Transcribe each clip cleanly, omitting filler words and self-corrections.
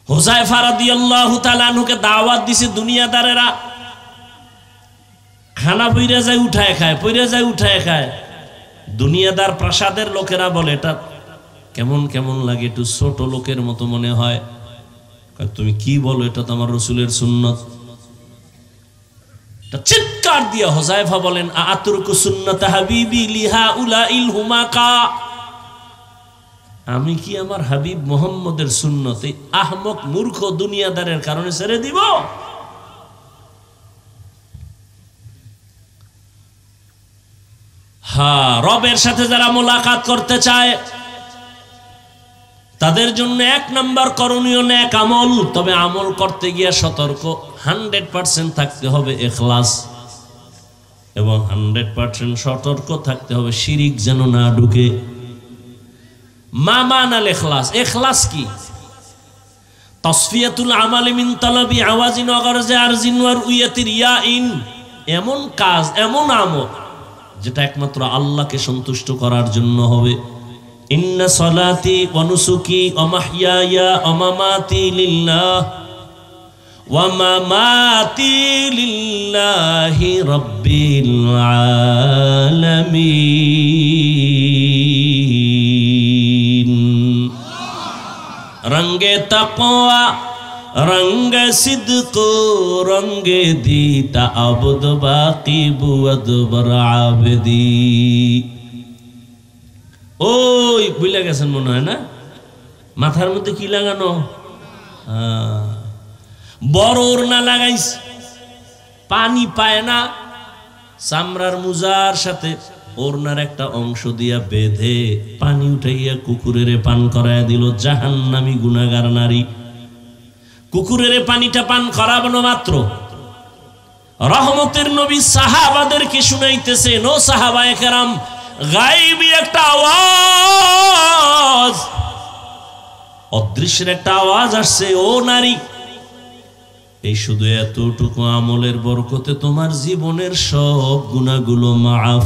হুযায়ফা রাদিয়াল্লাহু তাআলা আনহুকে দাওয়াত দিছে দুনিয়াদারেরা, খানা পইরা যায় উঠায় খায়, পইরা যায় উঠায় খায়। দুনিয়াদার প্রাসাদের লোকেরা বলে এটা কেমন কেমন লাগে, একটু ছোট লোকের মতো মনে হয়। তুমি কি বলো, এটা তো আমার রাসূলের সুন্নাত। চিৎকার দিয়া হুযায়ফা বলেন আতরুকু সুন্নাত হাবিবি লিহা উলাইল হুমাকা, আমি কি আমার হাবিব মুহাম্মদের সুন্নত এই আহমক মূর্খ দুনিয়াদারের কারণে ছেড়ে দিব? হ্যাঁ, রবের সাথে যারা মোলাকাত করতে চায় তাদের জন্য 1 নম্বর করণীয় নেক আমল। তবে আমল করতে গিয়ে সতর্ক, 100% থাকতে হবে ইখলাস, এবং 100% সতর্ক থাকতে হবে শিরিক যেন না ঢুকে। মা মানাল ইখলাস, ইখলাস কি? তাসফিয়াতুল আমালি মিন তালাবি আওয়াজিন ওয়া গারজি আরজিন ওয়া রুয়াতির ইয়াইন, এমন কাজ, এমন আমল যেটা একমাত্র আল্লাহকে সন্তুষ্ট করার জন্য হবে। ইন্না সালাতি ওয়া নুসুকি ওয়া মাহইয়ায়া ওয়া মামাতি লিল্লাহ ওয়া মামাতি লিল্লাহি রাব্বিল আলামিন। রঙ্গে তাকওয়া रंग सिद्क रंग दीता अब्द बाकी बुअद बराबदी। ওই ভুলে গেছেন মনে হয় না? মাথার মধ্যে কি লাগানো? বড় ওড়না লাগাইস, পানি পায় না, চামড়ার মুজার সাথে ওড়নার একটা অংশ দিয়া বেঁধে পানি উঠাইয়া কুকুরের পান করায় দিল। জাহান্নামী গুনাহগার নারী। কুকুরের পানিটা পান করানো মাত্র রহমতের নবী সাহাবাদেরকে শুনাইতেছেন, ও সাহাবায়ে কেরাম, গায়বী একটা আওয়াজ, অদৃশ্যের একটা আওয়াজ আসছে, ও নারী, এই শুধু এতটুকু আমলের বরকতে তোমার জীবনের সব গুনাহগুলো মাফ।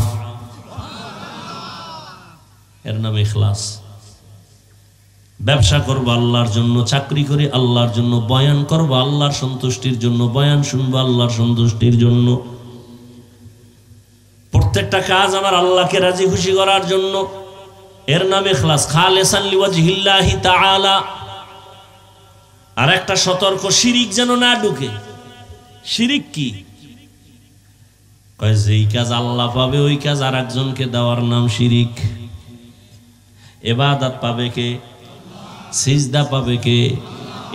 এর নাম ইখলাস। ব্যবসা করবো আল্লাহর জন্য, চাকরি করি আল্লাহর জন্য, বয়ান করবো আল্লাহর সন্তুষ্টির জন্য, বয়ান শুনবো আল্লাহর সন্তুষ্টির জন্য, প্রত্যেকটা কাজ আমার আল্লাহকে রাজি খুশি করার জন্য। এর নাম ইখলাস, খালিসান লিওয়াজহিল্লাহি তাআলা। আর একটা সতর্ক, শিরিক যেন না ঢুকে। শিরিক কি? কয় যেই কাজ আল্লাহ পাবে ওই কাজ আর একজনকে দেওয়ার নাম শিরিক। ইবাদত পাবে কে? সিজদা পাবে কে?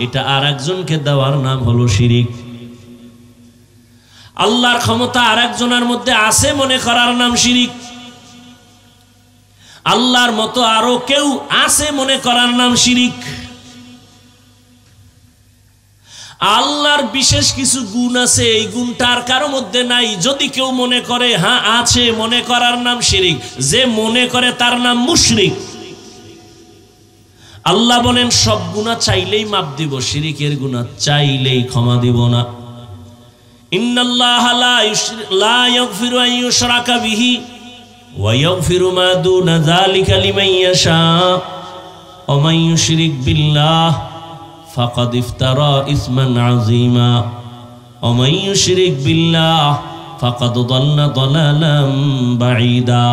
এটা আর একজনকে দেওয়ার নাম হলো শিরিক। আল্লাহর ক্ষমতা আর একজনের মধ্যে আছে মনে করার নাম শিরিক। আল্লাহর মতো আরো কেউ আছে মনে করার নাম শিরিক। আল্লাহর বিশেষ কিছু গুণ আছে, এই গুণটা আর কারো মধ্যে নাই, যদি কেউ মনে করে হ্যাঁ আছে, মনে করার নাম শিরিক। যে মনে করে তার নাম মুশরিক। আল্লাহ বলেন সব গুনাহ চাইলেই মাফ দিব, শিরিকের গুনাহ চাইলেই ক্ষমা দিব না। ইন্নাল্লাহা লা ইয়াগফিরু আন ইউশরাকা বিহি ওয়া ইয়াগফিরু মা দুনা যালিকা লিমান ইয়াশা ওয়া মান ইউশরিক বিল্লাহ ফাকাদ ইফতারা ইসমান আযীমা ওয়া মান ইউশরিক বিল্লাহ ফাকাদ দাল্লা দালালাম বাঈদা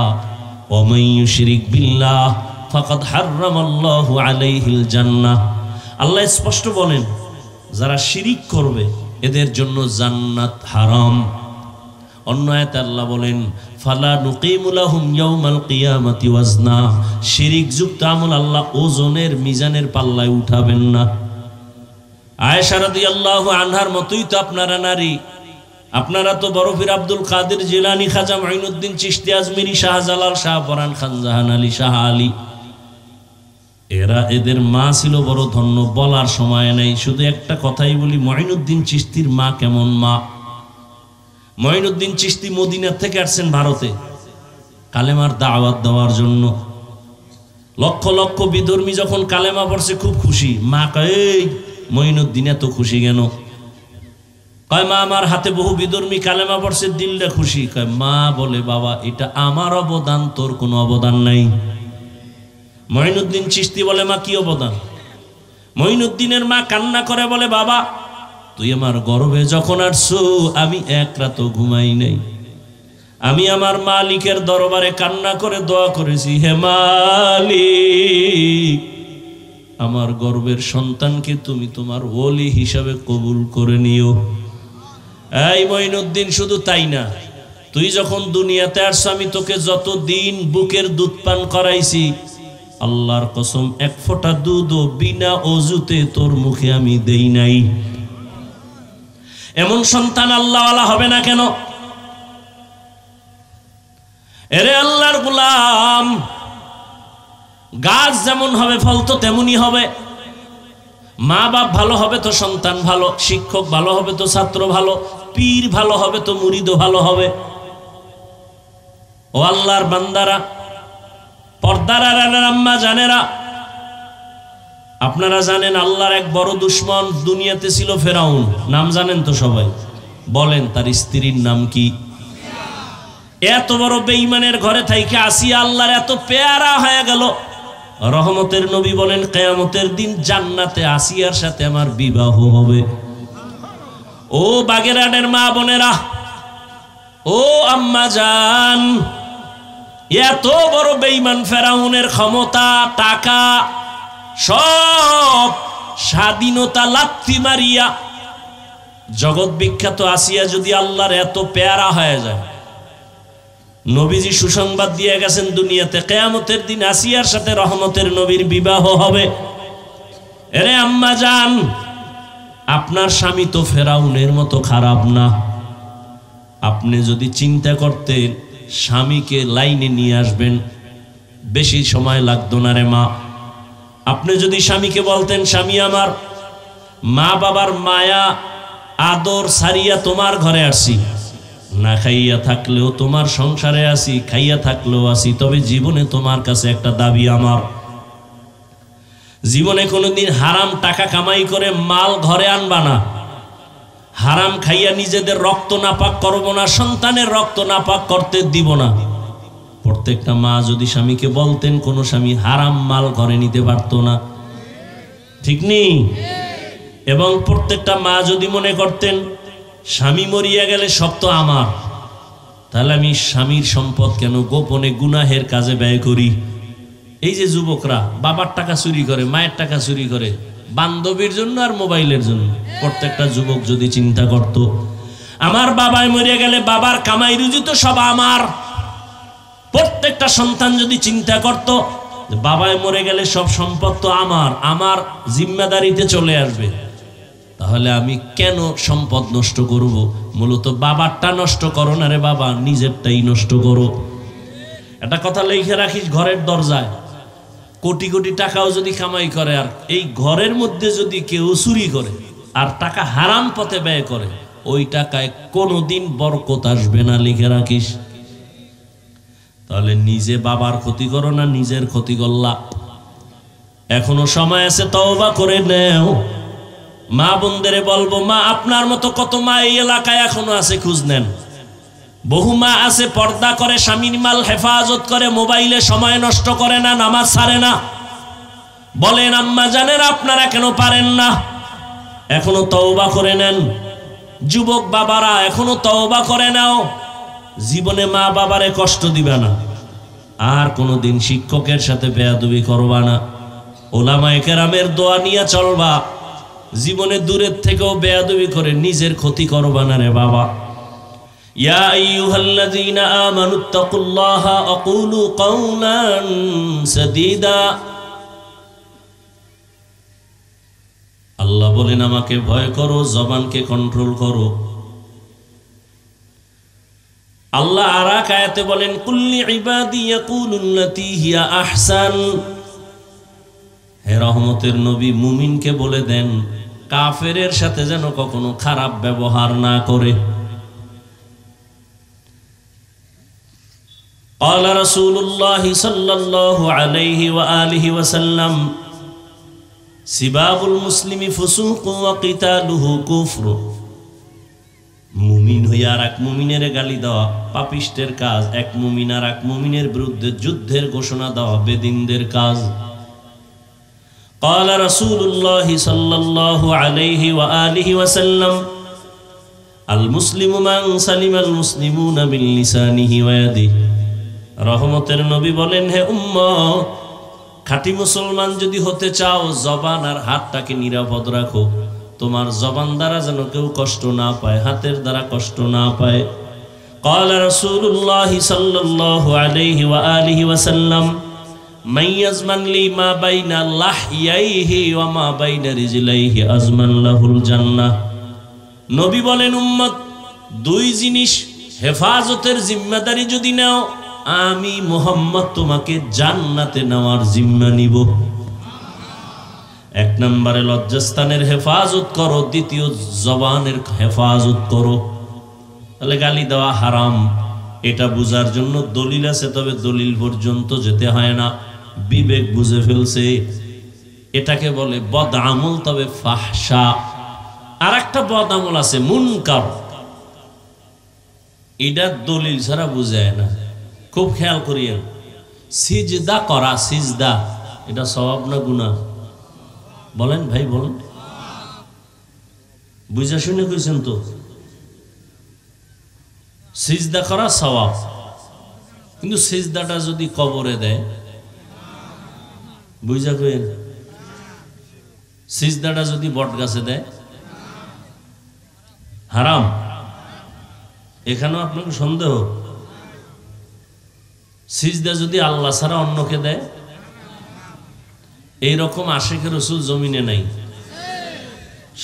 ওয়া মান ইউশরিক বিল্লাহ ফাকাদ হারামাল্লাহু আলাইহিল জান্নাহ। আল্লাহ স্পষ্ট বলেন যারা শিরিক করবে এদের জন্য জান্নাত হারাম। অন্য আয়াতে আল্লাহ বলেন ফালা নুকিমু লাহুম ইয়াউমাল কিয়ামাতি ওয়াজনা। শিরিক যুক্ত আমল আল্লাহ ওজনের মিজানের পাল্লায় উঠাবেন না। আয়েশা রাদিয়াল্লাহু আনহার মতোই তো আপনারা নারী, আপনারা তো বড় পীর আব্দুল কাদের জিলানী, খাজা মুঈনুদ্দিন চিশতি আজমিরি, শাহজালাল, শাহপরান খান, জাহান আলী, শাহ আলী, এরা এদের মা ছিল বড় ধন্য, বলার সময় নেই। শুধু একটা কথাই বলি, মুঈনুদ্দিন চিশতির মা কেমন মা। মুঈনুদ্দিন চিশতি মদিনা থেকে আসছেন ভারতে কালেমার দাওয়াত দেওয়ার জন্য। লক্ষ লক্ষ বিধর্মী যখন কালেমা পড়ছে খুব খুশি। মা কয় এই মুঈনুদ্দিন এত খুশি কেন? কয় মা আমার হাতে বহু বিধর্মী কালেমা পড়ছে, দিলটা খুশি। কয় মা বলে বাবা এটা আমার অবদান, তোর কোনো অবদান নাই। মুঈনুদ্দিন চিশতি বলে মা কি অবদান? মঈনুদ্দিনের মা কান্না করে বলে, বাবা তুই আমার গর্ভে যখন আসছো আমি এক রাতও ঘুমাই নাই। আমি আমার মালিকের দরবারে কান্না করে দোয়া করেছি, হে মালিক আমার গর্ভের সন্তানকে তুমি তোমার ওলি হিসাবে কবুল করে নিও। এই মঈনুদ্দিন, শুধু তাই না, তুই যখন দুনিয়াতে আসছ আমি তোকে যতদিন বুকের দুধ পান করাইছি, আল্লাহর কসম এক ফোঁটা দুধও বিনা অজুতে তোর মুখে আমি দেই নাই। এমন সন্তান আল্লাহওয়ালা হবে না কেন? এরে আল্লাহর গোলাম, গাছ যেমন হবে ফল তো তেমনই হবে। মা বাপ ভালো হবে তো সন্তান ভালো, শিক্ষক ভালো হবে তো ছাত্র ভালো, পীর ভালো হবে তো মুরিদও ভালো হবে। ও আল্লাহর বান্দারা, পর্দার আড়ালের আম্মা জানেরা, আপনারা জানেন আল্লাহর এক বড় দুশমন দুনিয়াতে ছিল ফেরাউন। নাম জানেন তো সবাই? বলেন তার স্ত্রীর নাম কি? এত বড় বেঈমানের ঘরে থাইকে আসিয়া আল্লাহর এত পেয়ারা হয়ে গেল। রহমতের নবী বলেন, কিয়ামতের দিন জান্নাতে আসিয়ার সাথে আমার বিবাহ হবে। ও বাগেরহাটের মা বোনেরা, ও আম্মা জান, এত বড় বেঈমান ফেরাউনের ক্ষমতা, টাকা, সব স্বাধীনতা লাথি মারিয়া জগৎ বিখ্যাত আসিয়া যদি আল্লাহর এত পেয়ারা হয়ে যায়, নবীজি সুসংবাদ দিয়ে গেছেন দুনিয়াতে কিয়ামতের দিন আসিয়ার সাথে রহমতের নবীর বিবাহ হবে। এরে আম্মা জান, আপনার স্বামী তো ফেরাউনের মতো খারাপ না। আপনি যদি চিন্তা করতেন স্বামীকে লাইনে নিয়ে আসবেন, বেশি সময় লাগতো না রে মা। আপনি যদি স্বামীকে বলতেন, স্বামী আমার মা বাবার মায়া আদর সারিয়া তোমার ঘরে আসি, না খাইয়া থাকলেও তোমার সংসারে আসি, খাইয়া থাকলেও আসি, তবে জীবনে তোমার কাছে একটা দাবি আমার, জীবনে কোনোদিন হারাম টাকা কামাই করে মাল ঘরে আনবা না, হারাম খাইয়া নিজেদের রক্ত নাপাক করব না, সন্তানের রক্ত নাপাক করতে দিব না। প্রত্যেকটা মা যদি স্বামীকে বলতেন, কোন স্বামী হারাম মাল ঘরে নিতে পারতো না, ঠিক নেই? এবং প্রত্যেকটা মা যদি মনে করতেন স্বামী মরিয়া গেলে সব তো আমার, তাহলে আমি স্বামীর সম্পদ কেন গোপনে গুনাহের কাজে ব্যয় করি? এই যে যুবকরা বাবার টাকা চুরি করে, মায়ের টাকা চুরি করে, বান্ধবীর জন্য আর মোবাইলের জন্য, প্রত্যেকটা যুবক যদি চিন্তা করত আমার বাবায় মরিয়া গেলে বাবার কামাই রুজি তো সব আমার, প্রত্যেকটা সন্তান যদি চিন্তা করত বাবায় মরে গেলে সব সম্পদ তো আমার, আমার জিম্মাদারিতে চলে আসবে, তাহলে আমি কেন সম্পদ নষ্ট করব? মূলত বাবারটা নষ্ট করো না রে বাবা, নিজেরটাই নষ্ট করো। একটা কথা লিখে রাখিস ঘরের দরজায়, কোটি কোটি টাকাও যদি কামাই করে আর এই ঘরের মধ্যে যদি কেউ চুরি করে আর টাকা হারাম পথে ব্যয় করে, ওই টাকায় কোনোদিন বরকত আসবে না, লিখে রাখিস। তাহলে নিজে বাবার ক্ষতি করো না, নিজের ক্ষতি করলা। এখনো সময় আছে, তওবা করে নেও। মা বোনদেরে বলবো, মা আপনার মতো কত মা এই এলাকায় এখনো আছে, খোঁজ নেন। বহু মা আছে পর্দা করে, স্বামীর মাল হেফাজত করে, মোবাইলে সময় নষ্ট করে না, নামাজ ছাড়ে না। বলেন আম্মা জানেন আপনারা কেন পারেন না? এখনো তওবা করে নেন। যুবক বাবারা এখনো তওবা করে নাও, জীবনে মা বাবারে কষ্ট দিবা না, আর কোনোদিন শিক্ষকের সাথে বেয়াদবি করবা না, ওলামায়ে কেরামের দোয়া নিয়ে চলবা, জীবনে দূরের থেকেও বেয়াদবি করে নিজের ক্ষতি করবা না রে বাবা। ইয়া আইয়ুহাল্লাযীনা আমানুত্তাকুল্লাহা আকুলু কাওলান সাদীদা। আল্লাহ বলেন আমাকে ভয় করো, জবানকে কন্ট্রোল করো। আল্লাহ আর এক আয়াতে বলেন, কুল্লি ইবাদি ইয়াকুলুল্লাতী হিয়া আহসান। হে রহমতের নবী, মুমিনকে বলে দেন কাফেরের সাথে যেন কখনো খারাপ ব্যবহার না করে। قال رسول الله صلى الله عليه وآله وسلم سباب المسلم فسوق وقتاله كفر। মুমিন হইয়া আর এক মুমিনের গালি দেওয়া পাপিষ্টের কাজ, এক মুমিন আর এক মুমিনের বিরুদ্ধে যুদ্ধের ঘোষণা দেওয়া বেদিনদের কাজ। قال رسول الله صلى الله عليه وآله وسلم المسلم من سلم المسلمون من لسانه ويده রহমতের নবী বলেন, হে উম্মত, খাঁটি মুসলমান যদি হতে চাও জবান আর হাতটাকে নিরাপদ রাখো। তোমার জবান দ্বারা যেন কেউ কষ্ট না পায়, হাতের দ্বারা কষ্ট না পায়। قال رسول الله صلى الله عليه وآله وسلم من يضمن لي ما بين لحييه وما بين رجليه أضمن له الجنة। নবী বলেন, উম্মত, দুই জিনিস হেফাজতের জিম্মাদারি যদি নাও, আমি মুহাম্মদ তোমাকে জান্নাতে নেওয়ার জিম্মা নিব। এক নম্বরে লজ্জাস্থানের হেফাজত করো, দ্বিতীয় জবানের হেফাজত করো। তাহলে গালি দেওয়া হারাম, এটা বুঝার জন্য দলিল আছে, তবে দলিল পর্যন্ত যেতে হয় না, বিবেক বুঝে ফেলছে। এটাকে বলে বদ আমল, তবে ফাহশা। আর একটা বদ আমল আছে মুনকার, এটা দলিল ছাড়া বুঝায় না। খুব খেয়াল করিয়েন, সিজদা করা, সিজদা এটা সওয়াব না গুনাহ? বলেন ভাই, বলেন। বুঝা শুনে কইছেন তো? সিজদা করা সওয়াব, কিন্তু সিজদাটা যদি কবরে দেয়, বুঝা কইেন, সিজদাটা যদি বট গাছে দেয় হারাম। এখানেও আপনাকে সন্দেহ? সিজদা যদি আল্লাহ ছাড়া অন্যকে দেয়, এইরকম আশিকে রাসূল জমিনে নাই।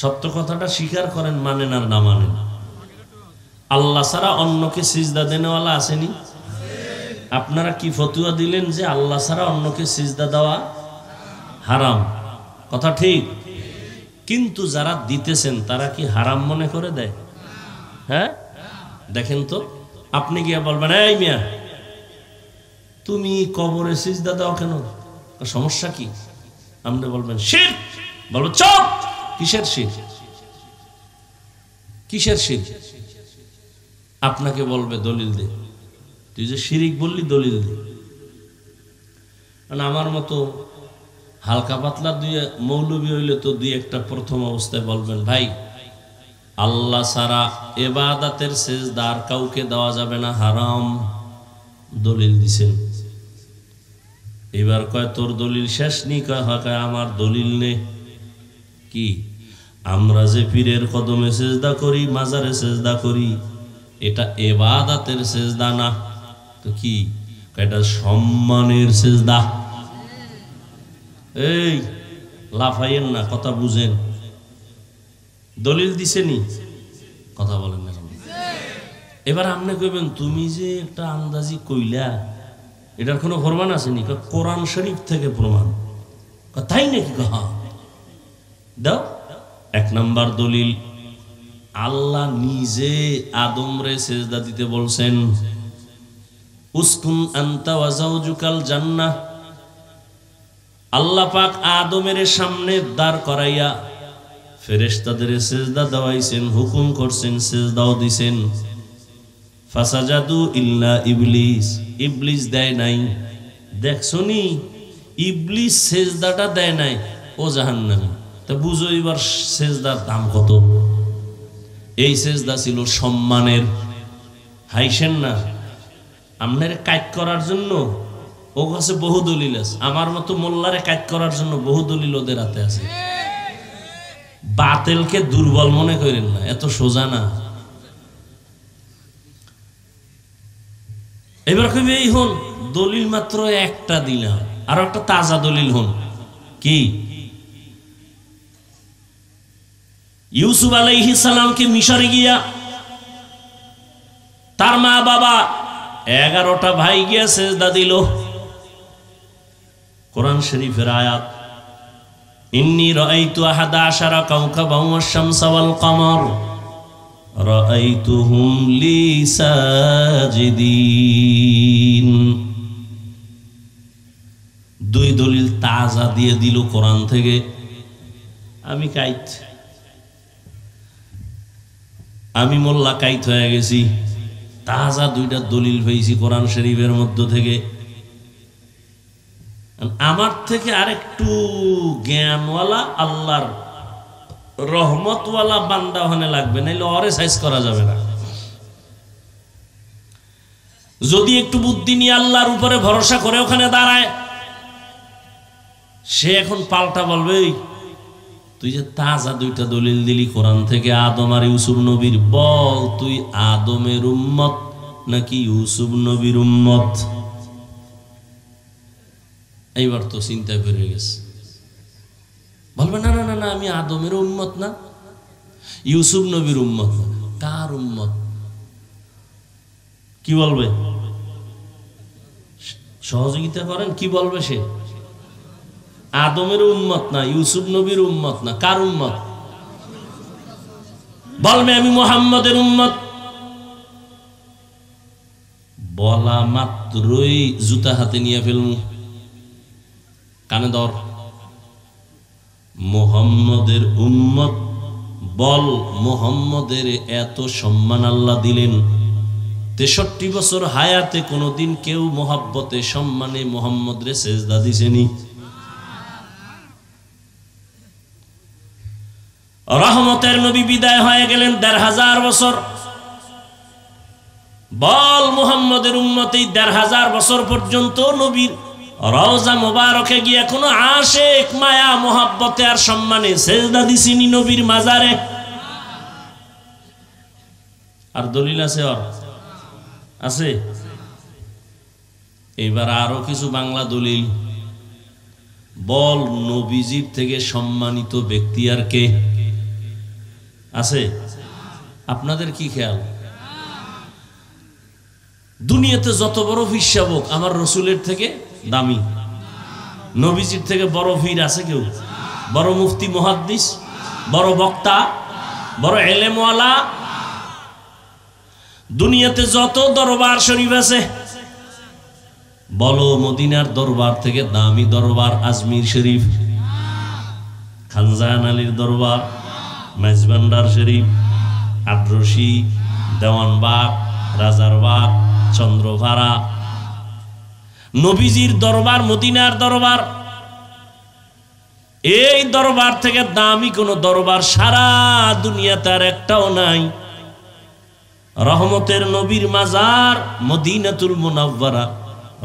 সত্য কথাটা স্বীকার করেন, মানেন আর না মানেন। আল্লাহ ছাড়া অন্যকে সিজদা দেনেওয়ালা আসেনি? আপনারা কি ফতুয়া দিলেন যে আল্লাহ ছাড়া অন্যকে সিজদা দেওয়া হারাম? কথা ঠিক, কিন্তু যারা দিতেছেন তারা কি হারাম মনে করে দেয়? হ্যাঁ, দেখেন তো, আপনি গিয়া বলবেন, এই মিয়া তুমি কবরে সিজদা দাও কেন, সমস্যা কি? আপনি বলবেন শিরক, বলবো চুপ। কিসের শিরক? কিসের শিরক? আপনাকে বলবে দলিল দে, তুই যে শিরিক বললি দলিল দে। আমার মতো হালকা পাতলা দুই মৌলবী হইলে তো দুই একটা প্রথম অবস্থায় বলবেন, ভাই আল্লাহ ছাড়া ইবাদতের সিজদা আর কাউকে দেওয়া যাবে না, হারাম। দলিল দিছেন। এবার কয় তোর দলিল শেষ নি? কয় আমার দলিল নে। কি? আমরা যে পীরের কদমে সিজদা করি, মাজারে সিজদা করি, এটা ইবাদতের সিজদা না। তো কি? এটা সম্মানের সিজদা। এই লাফাইয়েন না, কথা বুঝেন। দলিল দিছেনি, কথা বলেন না। এবার আপনি কইবেন, তুমি যে একটা আন্দাজি কইলা, এটার কোনো প্রমাণ আসেনি? কোরআন শরীফ থেকে প্রমাণ। তাই নাকি? দাও। এক নাম্বার দলিল, আল্লাহ নিজে আদমরে সিজদা দিতে বলছেন, উসকুন আনতা ওয়া যাওজুকাল জান্নাহ। আল্লাহ পাক আদমের সামনে দাঁড় করাইয়া ফেরেশতাদের সিজদা দেওয়াইছেন, হুকুম করছেন, সিজদাও দিছেন। ফাসাজাদু ইল্লা ইবলিস, ইবলিস দেয় নাই। দেখছনি, ইবলিস সিজদাটা দেয় নাই, ও জাহান্নামী। তা বুঝো এবার সিজদার দাম কত। এই সিজদা ছিল সম্মানের। হাইছেন না, আপনারে কাজ করার জন্য ও কাছে বহু দলিল আছে। আমার মতো মোল্লারে কাজ করার জন্য বহু দলিল ওদের হাতে আছে। বাতিলকে দুর্বল মনে করেন না, এত সোজা না। এবার কইবে, এই হন দলিল মাত্র একটা দিলাম, আর একটা তাজা দলিল হন। কি? ইউসুফ আলাইহিস সালামকে মিশরে গিয়া তার মা বাবা 11টা ভাই গিয়া সিজদা দিল। কোরআন শরীফের আয়াত, ইন্নী রাআইতু 11 কাওকাবান ওয়াশ-শামসা ওয়াল কমার রাআইতুহুম লি সাজিদিন। দুই দলিল তাজা দিয়ে দিল কোরআন থেকে। আমি কাইত, আমি মোল্লা কাইত হয়ে গেছি, তাজা দুইটা দলিল পেয়েছি কোরআন শরীফের মধ্য থেকে। আমার থেকে আরেকটু জ্ঞানওয়ালা আল্লাহর রহমতওয়ালা বান্দা ওখানে লাগবে, নাইলে ওরে সাইজ করা যাবে না। যদি একটু বুদ্ধি নিয়ে আল্লাহর উপরে ভরসা করে ওখানে দাঁড়ায়, সে এখন পাল্টা বলবে, তুই যে তাজা দুইটা দলিল দিলি কোরআন থেকে আদম আর ইউসুফ নবীর, বল তুই আদমের উম্মত নাকি ইউসুফ নবীর উম্মত? এইবার তো চিন্তা করে গেছে, বলবে না না না না, আমি আদমের উম্মত না, ইউসুফ নবীর উম্মত না। কার উম্মত? কি বলবে? সহযোগিতা করেন, কি বলবে সে? আদমের উম্মত না, ইউসুফ নবীর উম্মত না, কার উম্মত? বলবে আমি মুহাম্মদের উম্মত। বলা মাত্রই জুতা হাতে নিয়ে ফেলমু, কানে ধর, মুহাম্মদের উম্মত বল। মুহাম্মদের এত সম্মান আল্লাহ দিলেন, 63 বছর হায়াতে কোনদিন কেউ মোহাব্বতে সম্মানে মুহাম্মদ রে সেজদা দিছেনি? রহমতের নবী বিদায় হয়ে গেলেন 1500 বছর। বল মুহাম্মদের উম্মতে 1500 বছর পর্যন্ত নবীর রওজা মোবারকে গিয়ে কোনো আশিক মায়া মোহাব্বতে আর সম্মানে সেজদা দিছিনি নবীর মাজারে? আর দলিল আছে? আর আছে? এবার আরো কিছু বাংলা দলিল। বল নবীজির থেকে সম্মানিত ব্যক্তি আর কে আছে? আপনাদের কি খেয়াল? দুনিয়াতে যত বড় ফিসাবক আমার রসুলের থেকে দামি, নবীজির থেকে বড় ফির আছে কেউ? বড় মুফতি মুহাদ্দিস, বড় বক্তা, বড় এলেমওয়ালা? দুনিয়াতে যত দরবার শরীফ আছে, বলো মদিনার দরবার থেকে দামি দরবার আজমির শরীফ, খানজাহান আলীর দরবার, মেজবান্ডার শরীফ, আদ্রসি, দেওয়ানবাগ, রাজারবাগ, চন্দ্রভাড়া। নবীজির দরবার মদিনার দরবার, এই দরবার থেকে দামি কোন দরবার সারা দুনিয়াতে আর একটাও নাই। রহমতের নবীর মাজার মদিনাতুল মুনাওয়ারা,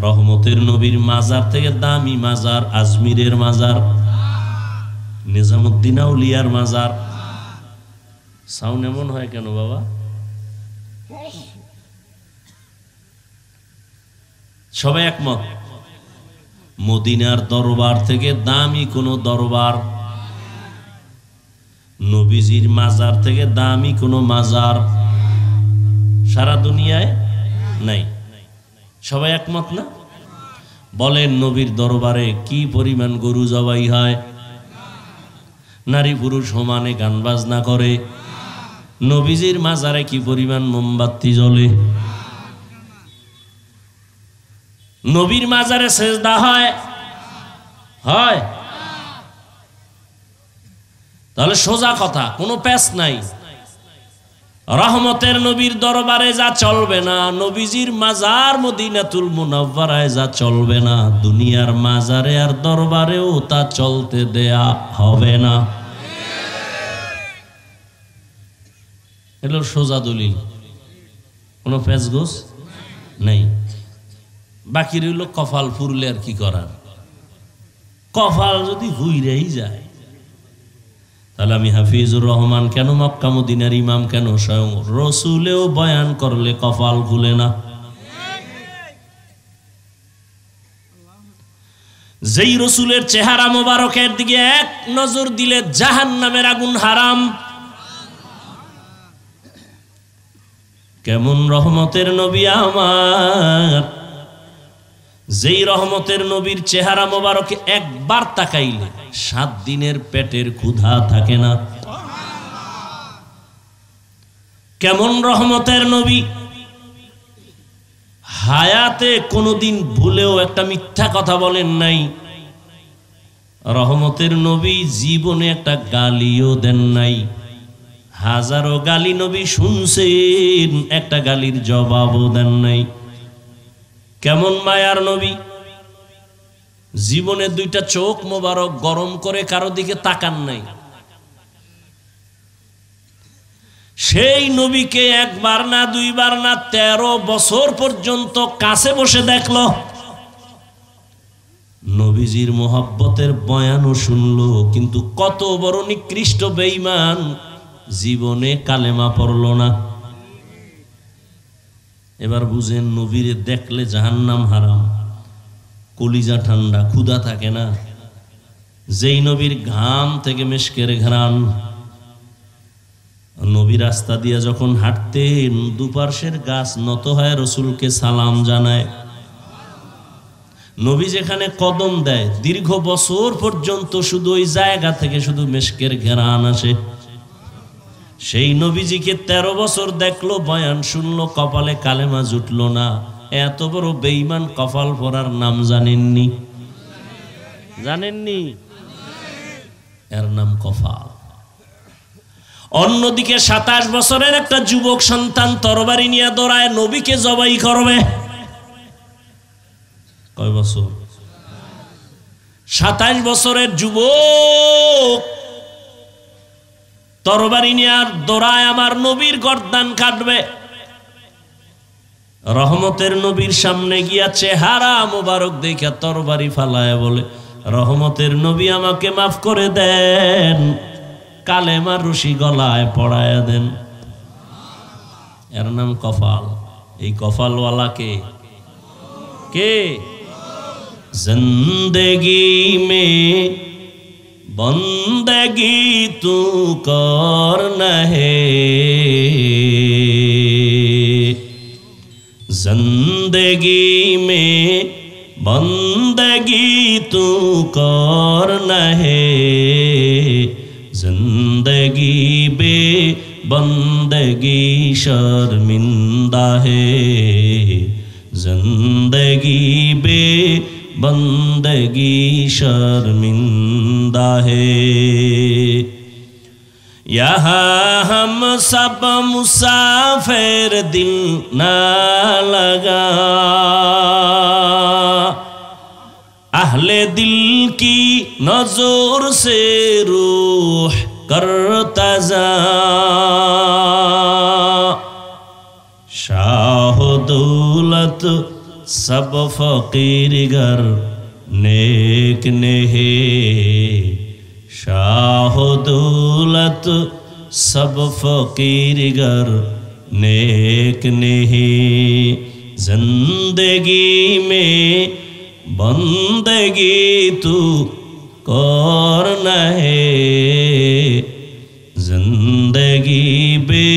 রহমতের নবীর মাজার থেকে দামি মাজার আজমিরের মাজার, নিজামুদ্দিন আউলিয়ার মাজার। সাউন্ড এমন হয় কেন বাবা? সবাই একমত? মদিনার দরবার থেকে দামি কোন দরবার, নবীজির মাজার থেকে দামি কোন মাজার সারা দুনিয়ায় নাই। সবাই একমত না? বলেন নবীর দরবারে কি পরিমাণ গরু জবাই হয়, নারী পুরুষ সমানে গান বাজনা করে। নবীজির মাজারে কি পরিমাণ মোমবাতি জ্বলে। নবীর মাজারে সেজদা হয়? হয়? তাহলে সোজা কথা, কোনো প্যাচ নাই। রহমতের নবীর দরবারে যা চলবে না, নবীজির মাজার মদিনাতুল মুনাওয়ারায় যা চলবে না, দুনিয়ার মাজারে আর দরবারেও তা চলতে দেয়া হবে না। এগুলো সোজা দলিল, কোনো প্যাচগোছ নেই। বাকি রইল কপাল ফুরলে আর কি করার। কপাল যদি হুইরেই যায়, তাহলে আমি হাফিজুর রহমান কেন, মক্কা মদিনার ইমাম কেন, স্বয়ং রসুলেও বয়ান করলে কপাল খুলে না। যেই রসুলের চেহারা মোবারকের দিকে এক নজর দিলে জাহান্নামের আগুন হারাম। কেমন রহমতের নবী আমার, যেই রহমতের নবীর চেহারা মোবারকে একবার তাকাইলে 7 দিনের পেটের ক্ষুধা থাকে না। কেমন রহমতের নবী, হায়াতে কোনোদিন ভুলেও একটা মিথ্যা কথা বলেন নাই। রহমতের নবী জীবনে একটা গালিও দেন নাই। হাজারো গালি নবী শুনছেন, একটা গালির জবাবও দেন নাই। কেমন মায়ার নবী, জীবনে দুইটা চোখ মোবারক গরম করে কারো দিকে তাকান নাই। সেই নবীকে একবার না দুইবার না 13 বছর পর্যন্ত কাছে বসে দেখলো। নবীজির মোহাব্বতের বয়ানও শুনলো, কিন্তু কত বড় নিকৃষ্ট বেঈমান, জীবনে কালেমা পড়ল না। এবার বুঝেন, নবীরে দেখলে জাহান্নাম হারাম, কলিজা ঠান্ডা, ক্ষুধা থাকে না। যেই নবীর ঘাম থেকে মেশকের ঘ্রাণ। নবী রাস্তা দিয়ে যখন হাঁটতেন, দুপার্শ্বের গাছ নত হয় রসুলকে সালাম জানায়। নবী যেখানে কদম দেয়, দীর্ঘ বছর পর্যন্ত শুধু ওই জায়গা থেকে শুধু মেশকের ঘ্রাণ আসে। সেই নবীজিকে 13 বছর দেখলো, বয়ান শুনলো, কপালে কালেমা জুটল না। এত বড় বেঈমান কপাল পরার নাম জানেননি? জানেননি? এর নাম কপাল। অন্যদিকে 27 বছরের একটা যুবক সন্তান তরবারি নিয়ে দৌড়ায় নবীকে জবাই করবে। কয় বছর? 27 বছরের যুবক তরবারি নিয়ে দৌড়ায় আমার নবীর গর্দান কাটবে। রহমতের নবীর সামনে গিয়া চেহারা মোবারক দেখে তরবারি ফালায় বলে, রহমতের নবী আমাকে মাফ করে দেন, কালেমার রশি গলায় পড়ায় দেন। এর নাম কপাল। এই কপালওয়ালাকে কে? जिंदगी में बंदगी तू करना है, जिंदगी में बंदगी तू करना है, जिंदगी बे बंदगी शर्मिंदा है, जिंदगी बे बंदगी शर्मिंदा है। यहाँ हम सब मुसाफिर दिल न लगा, अहले दिल की नजर से रूह करता जा, शाह दौलत सब फकीर घर नेक नेहे, शाह दौलत सब फकीर घर नेक नेहे, जिंदगी में बंदगी तू करना है, जिंदगी बे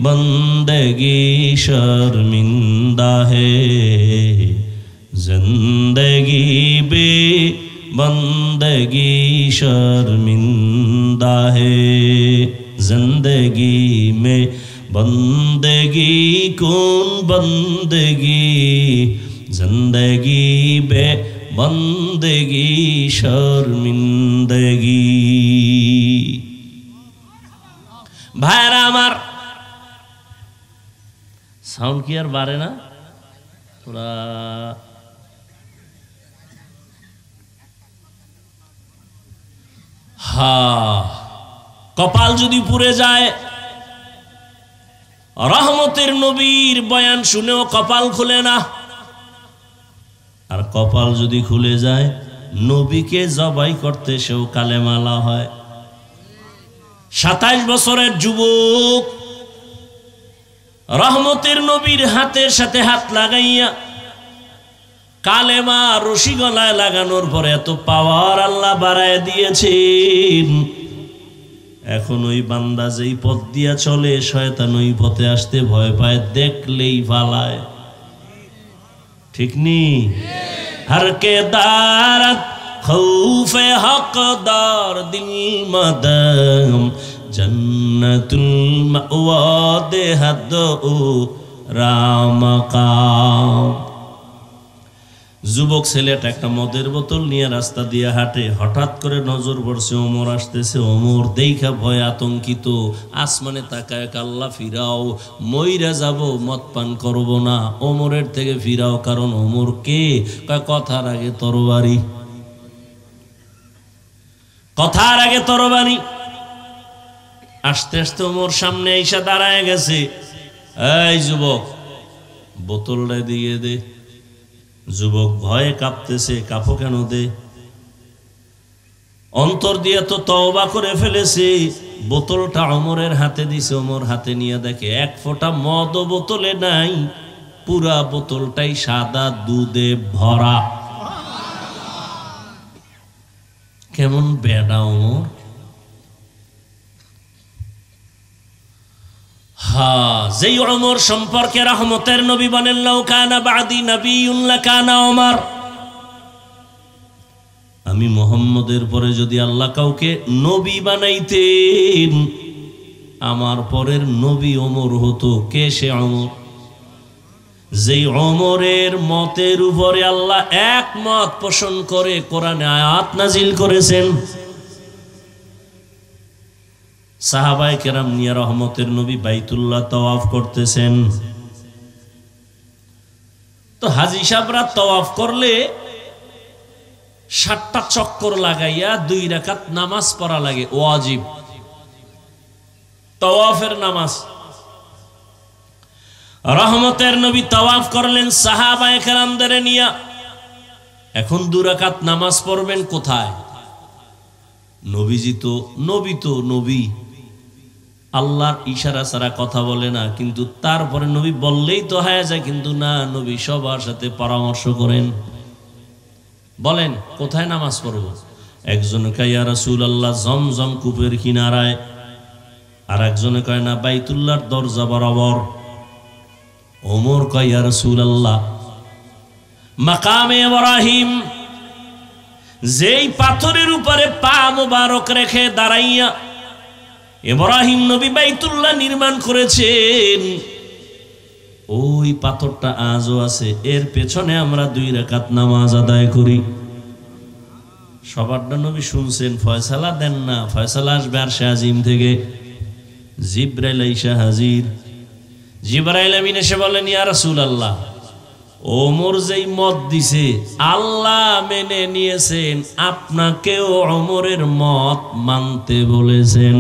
बंदगी शर्मिंदा है, जिंदगी बे बंदगी शर्मिंदा है, जिंदगी में बंदगी कौन बंदगी, जिंदगी बे बंदगी शर्मिंदगी। भाईरा आमार, साउंड की यार बारे ना पूरा कपाल যদি পুড়ে যায়, রহমতের নবীর বয়ান শুনেও কপাল খুলে না। আর কপাল যদি খুলে যায়, নবীকে জবাই করতে সেও কালেমালা হয়। 27 বছরের যুবক রহমতের নবীর হাতের সাথে হাত লাগাইয়া কালেমা রশি গলায় লাগানোর পরে এত পাওয়ার আল্লাহ বাড়ায় দিয়েছেন। এখন ওই বান্দা যেই পথ দিয়া চলে, শয়তান ওই পথে আসতে ভয় পায়, দেখলেই পালায়। ঠিক নি? हर के दारत खौफे हकदार दिल मदम जन्नतुल मअवा देहद राम काम যুবক ছেলেটা একটা মদের বোতল নিয়ে রাস্তা দিয়ে হাঁটে, হঠাৎ করে নজর পড়ছে ওমর আসতেছে। ওমর দেখা ভয় আতঙ্কিত, আসমানে তাকায়, আল্লাহ ফিরাও, মইরা যাব, মদ পান করব না, ওমরের থেকে ফিরাও। কারণ ওমর কে? কথার আগে তরবারি, কথার আগে তরবারি। আস্তে আস্তে ওমর সামনে এসে দাঁড়ায় গেছে। এই যুবক, বোতলটা দিয়ে দে। যুবক ভয়ে কাঁপতেছে, কাঁপো কেন? দে। অন্তর দিয়ে তো তওবা করে ফেলেছে। বোতলটা ওমরের হাতে দিছে, ওমর হাতে নিয়ে দেখে এক ফোঁটা মদ বোতলে নাই, পুরা বোতলটাই সাদা দুধে ভরা। কেমন বেডা ওমর! যেই ওমর সম্পর্কে রহমতের নবী বলেন, লাউ কানা বাদি নবিয়্যুন লাকানা ওমর, আমি মুহাম্মদের পরে যদি আল্লাহ কাউকে নবী বানাইতেন, আমার পরের নবী ওমর হতো। কে সে ওমর? যেই ওমরের মতের উপরে আল্লাহ একমত পোষণ করে কোরআনে আয়াত নাজিল করেছেন। সাহাবায়ে কেরাম নিয়ে রহমতের নবী বাইতুল্লাহ তাওয়াফ করতেছেন। তো হাজী সাহেবরা তাওয়াফ করলে 7টা চক্কর লাগাইয়া 2 রাকাত নামাজ পড়া লাগে, ওয়াজিব তাওয়াফের নামাজ। রহমতের নবী তাওয়াফ করলেন সাহাবায়ে কেরামদের নিয়ে। এখন 2 রাকাত নামাজ পড়বেন কোথায়? নবীজি তো নবী, আল্লাহর ইশারা ছাড়া কথা বলে না, কিন্তু তারপরে নবী বললেই তো হয়ে যায়। কিন্তু না, নবী সবার সাথে পরামর্শ করেন। বলেন কোথায় নামাজ পড়ব? একজনে কয় ইয়া রাসূলুল্লাহ জমজম কূপের কিনারায়, আর একজনে কয় না বাইতুল্লাহর দরজা বরাবর। ওমর কয় ইয়া রাসূলুল্লাহ মাকামে ইব্রাহিম, যেই পাথরের উপরে পা মোবারক রেখে দাঁড়াইয়া ইব্রাহিম নবী বাইতুল্লাহ নির্মাণ করেছেন, ওই পাথরটা আজও আছে, এর পেছনে আমরা 2 রাকাত নামাজ আদায় করি। সবারটা নবী শুনছেন, ফয়সালা দেন না। ফয়সালা আসবে আরশে আজিম থেকে। জিবরাইল আইসা হাজির। জিবরাইল আমিন এসে বলেন, ইয়া রাসূলুল্লাহ, ওমর যেই মত দিছে আল্লাহ মেনে নিয়েছেন, আপনাকেও ওমরের মত মানতে বলেছেন।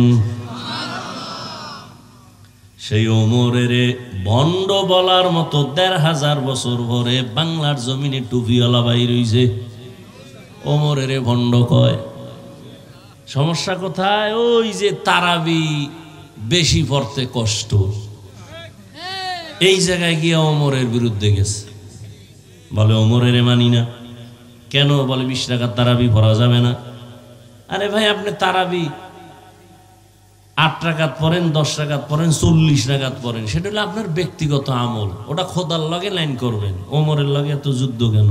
সেই ওমরের ভণ্ড বলার মতো 1500 বছর ভরে বাংলার জমিনে টুপিওয়ালা বাইর হইছে, ওমরের ভণ্ড কয়। সমস্যা কোথায়? ওই যে তারাবি বেশি পড়তে কষ্ট, এই জায়গায় গিয়ে ওমরের বিরুদ্ধে গেছে। বলে ওমরের মানি না। কেন? বলে 20 রাকাত তারাবি পড়া যাবে না। আরে ভাই, আপনি তারাবি 8 রাকাত পড়েন, 10 রাকাত পড়েন, 40 রাকাত পড়েন, সেটা হলো আপনার ব্যক্তিগত আমল। ওটা খোদার লগে লাইন করবেন। ওমরের লগে এত যুদ্ধ কেন?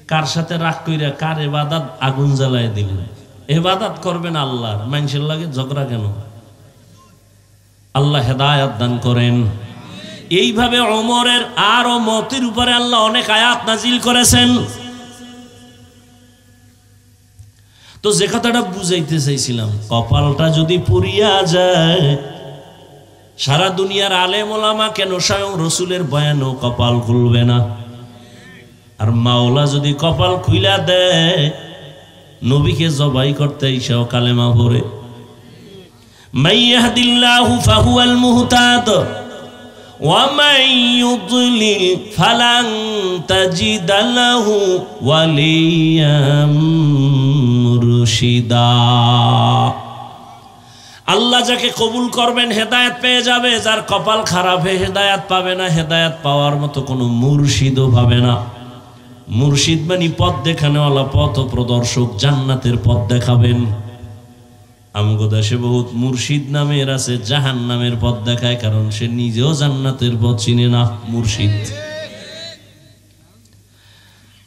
কার সাথে রাগ কইরা কার ইবাদত আগুন জ্বালায় দিলেন? ইবাদত করবেন আল্লাহর, মানুষের লগে ঝগড়া কেন? আল্লাহ হেদায়েত দান করেন। এইভাবে ওমরের আরো মতের উপরে আল্লাহ অনেক আয়াত নাজিল করেছেন। তো যে কথাটা বুঝাইতে চাইছিলাম, কপালটা যদি পুড়িয়া যায়, সারা দুনিয়ার আলেম ওলামা কেন স্বয়ং রসুলের বয়ানও কপাল খুলবে না? আর মাওলা যদি কপাল খুইলা দেয়, নবীকে জবাই করতে ইসাও কালেমা পড়ে। মাইয়াহদিল্লাহু ফাহুয়াল মুহতাদ ওয়া মান ইউদ্লিল ফালান তাজিদ লাহু ওয়ালিয়াম মুরশিদা। আল্লাহ যাকে কবুল করবেন হেদায়েত পেয়ে যাবে, যার কপাল খারাপ হয়ে হেদায়েত পাবে না, হেদায়েত পাওয়ার মতো কোনো মুর্শিদও পাবে না। মুর্শিদ মানে পথ দেখানেওয়ালা, পথ প্রদর্শক, জান্নাতের পথ দেখাবেন। আমগো দেশে বহুত মুর্শিদ নামের আছে, জাহান্নামের পথ দেখায়, কারণ সে নিজেও জান্নাতের পথ চিনে না।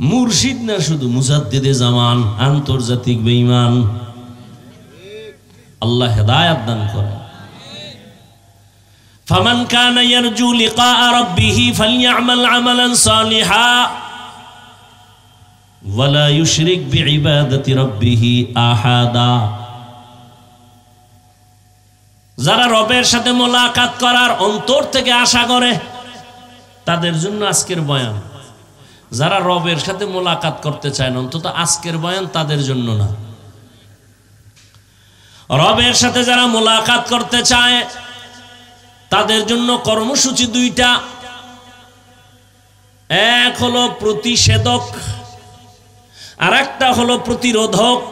মুর্শিদ না শুধু মুজাদ্দিদে জামান, আন্তর্জাতিক বেঈমান। আল্লাহ হেদায়েত দান করেন। ফামান কানা ইয়ারজু লিকা রাব্বিহি ফালইআমাল আমালান সালিহা। ওয়ালা ইউশরিক বিইবাদাতি রাব্বিহি আহাদা। যারা রবের সাথে মোলাকাত করার অন্তর থেকে আশা করে তাদের জন্য আজকের বয়ান। যারা রবের সাথে মোলাকাত করতে চায় না, অন্তত আজকের বয়ান তাদের জন্য না। রবের সাথে যারা মোলাকাত করতে চায় তাদের জন্য কর্মসূচি দুইটা। এক হলো প্রতিষেধক, আর একটা হলো প্রতিরোধক।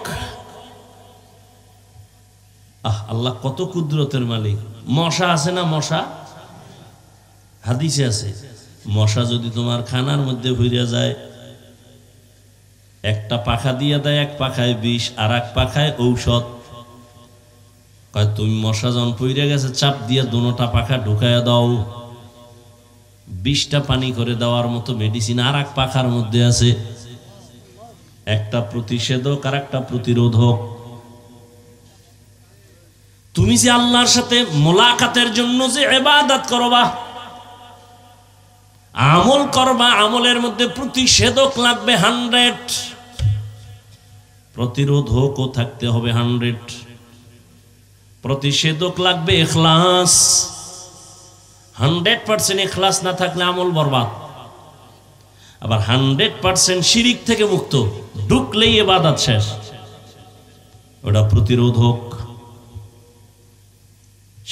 আল্লাহ কত কুদরতের মালিক। মশা আছে না? মশা হাদিসে আছে, মশা যদি তোমার খানার মধ্যে ভরে যায়, একটা পাখা দিয়ে দেয়, এক পাখায় বিষ আর এক পাখায় ঔষধ। কয় তুমি মশা যখন পইরে গেছে চাপ দিয়ে দুটা পাখা ঢুকাইয়া দাও, বিষটা পানি করে দেওয়ার মতো মেডিসিন আর এক পাখার মধ্যে আছে। একটা প্রতিষেধক আর একটা প্রতিরোধক। তুমি যে আল্লাহর সাথে মোলাকাতের জন্য যে ইবাদত করবা, আমল করবা, আমলের মধ্যে প্রতিষেধক লাগবে 100, প্রতিরোধকও থাকতে হবে 100। প্রতিষেধক লাগবে ইখলাস। 100% ইখলাস না থাকলে আমল বরবাদ। আবার 100% শিরিক থেকে মুক্ত, ঢুকলেই ইবাদত শেষ, ওটা প্রতিরোধক।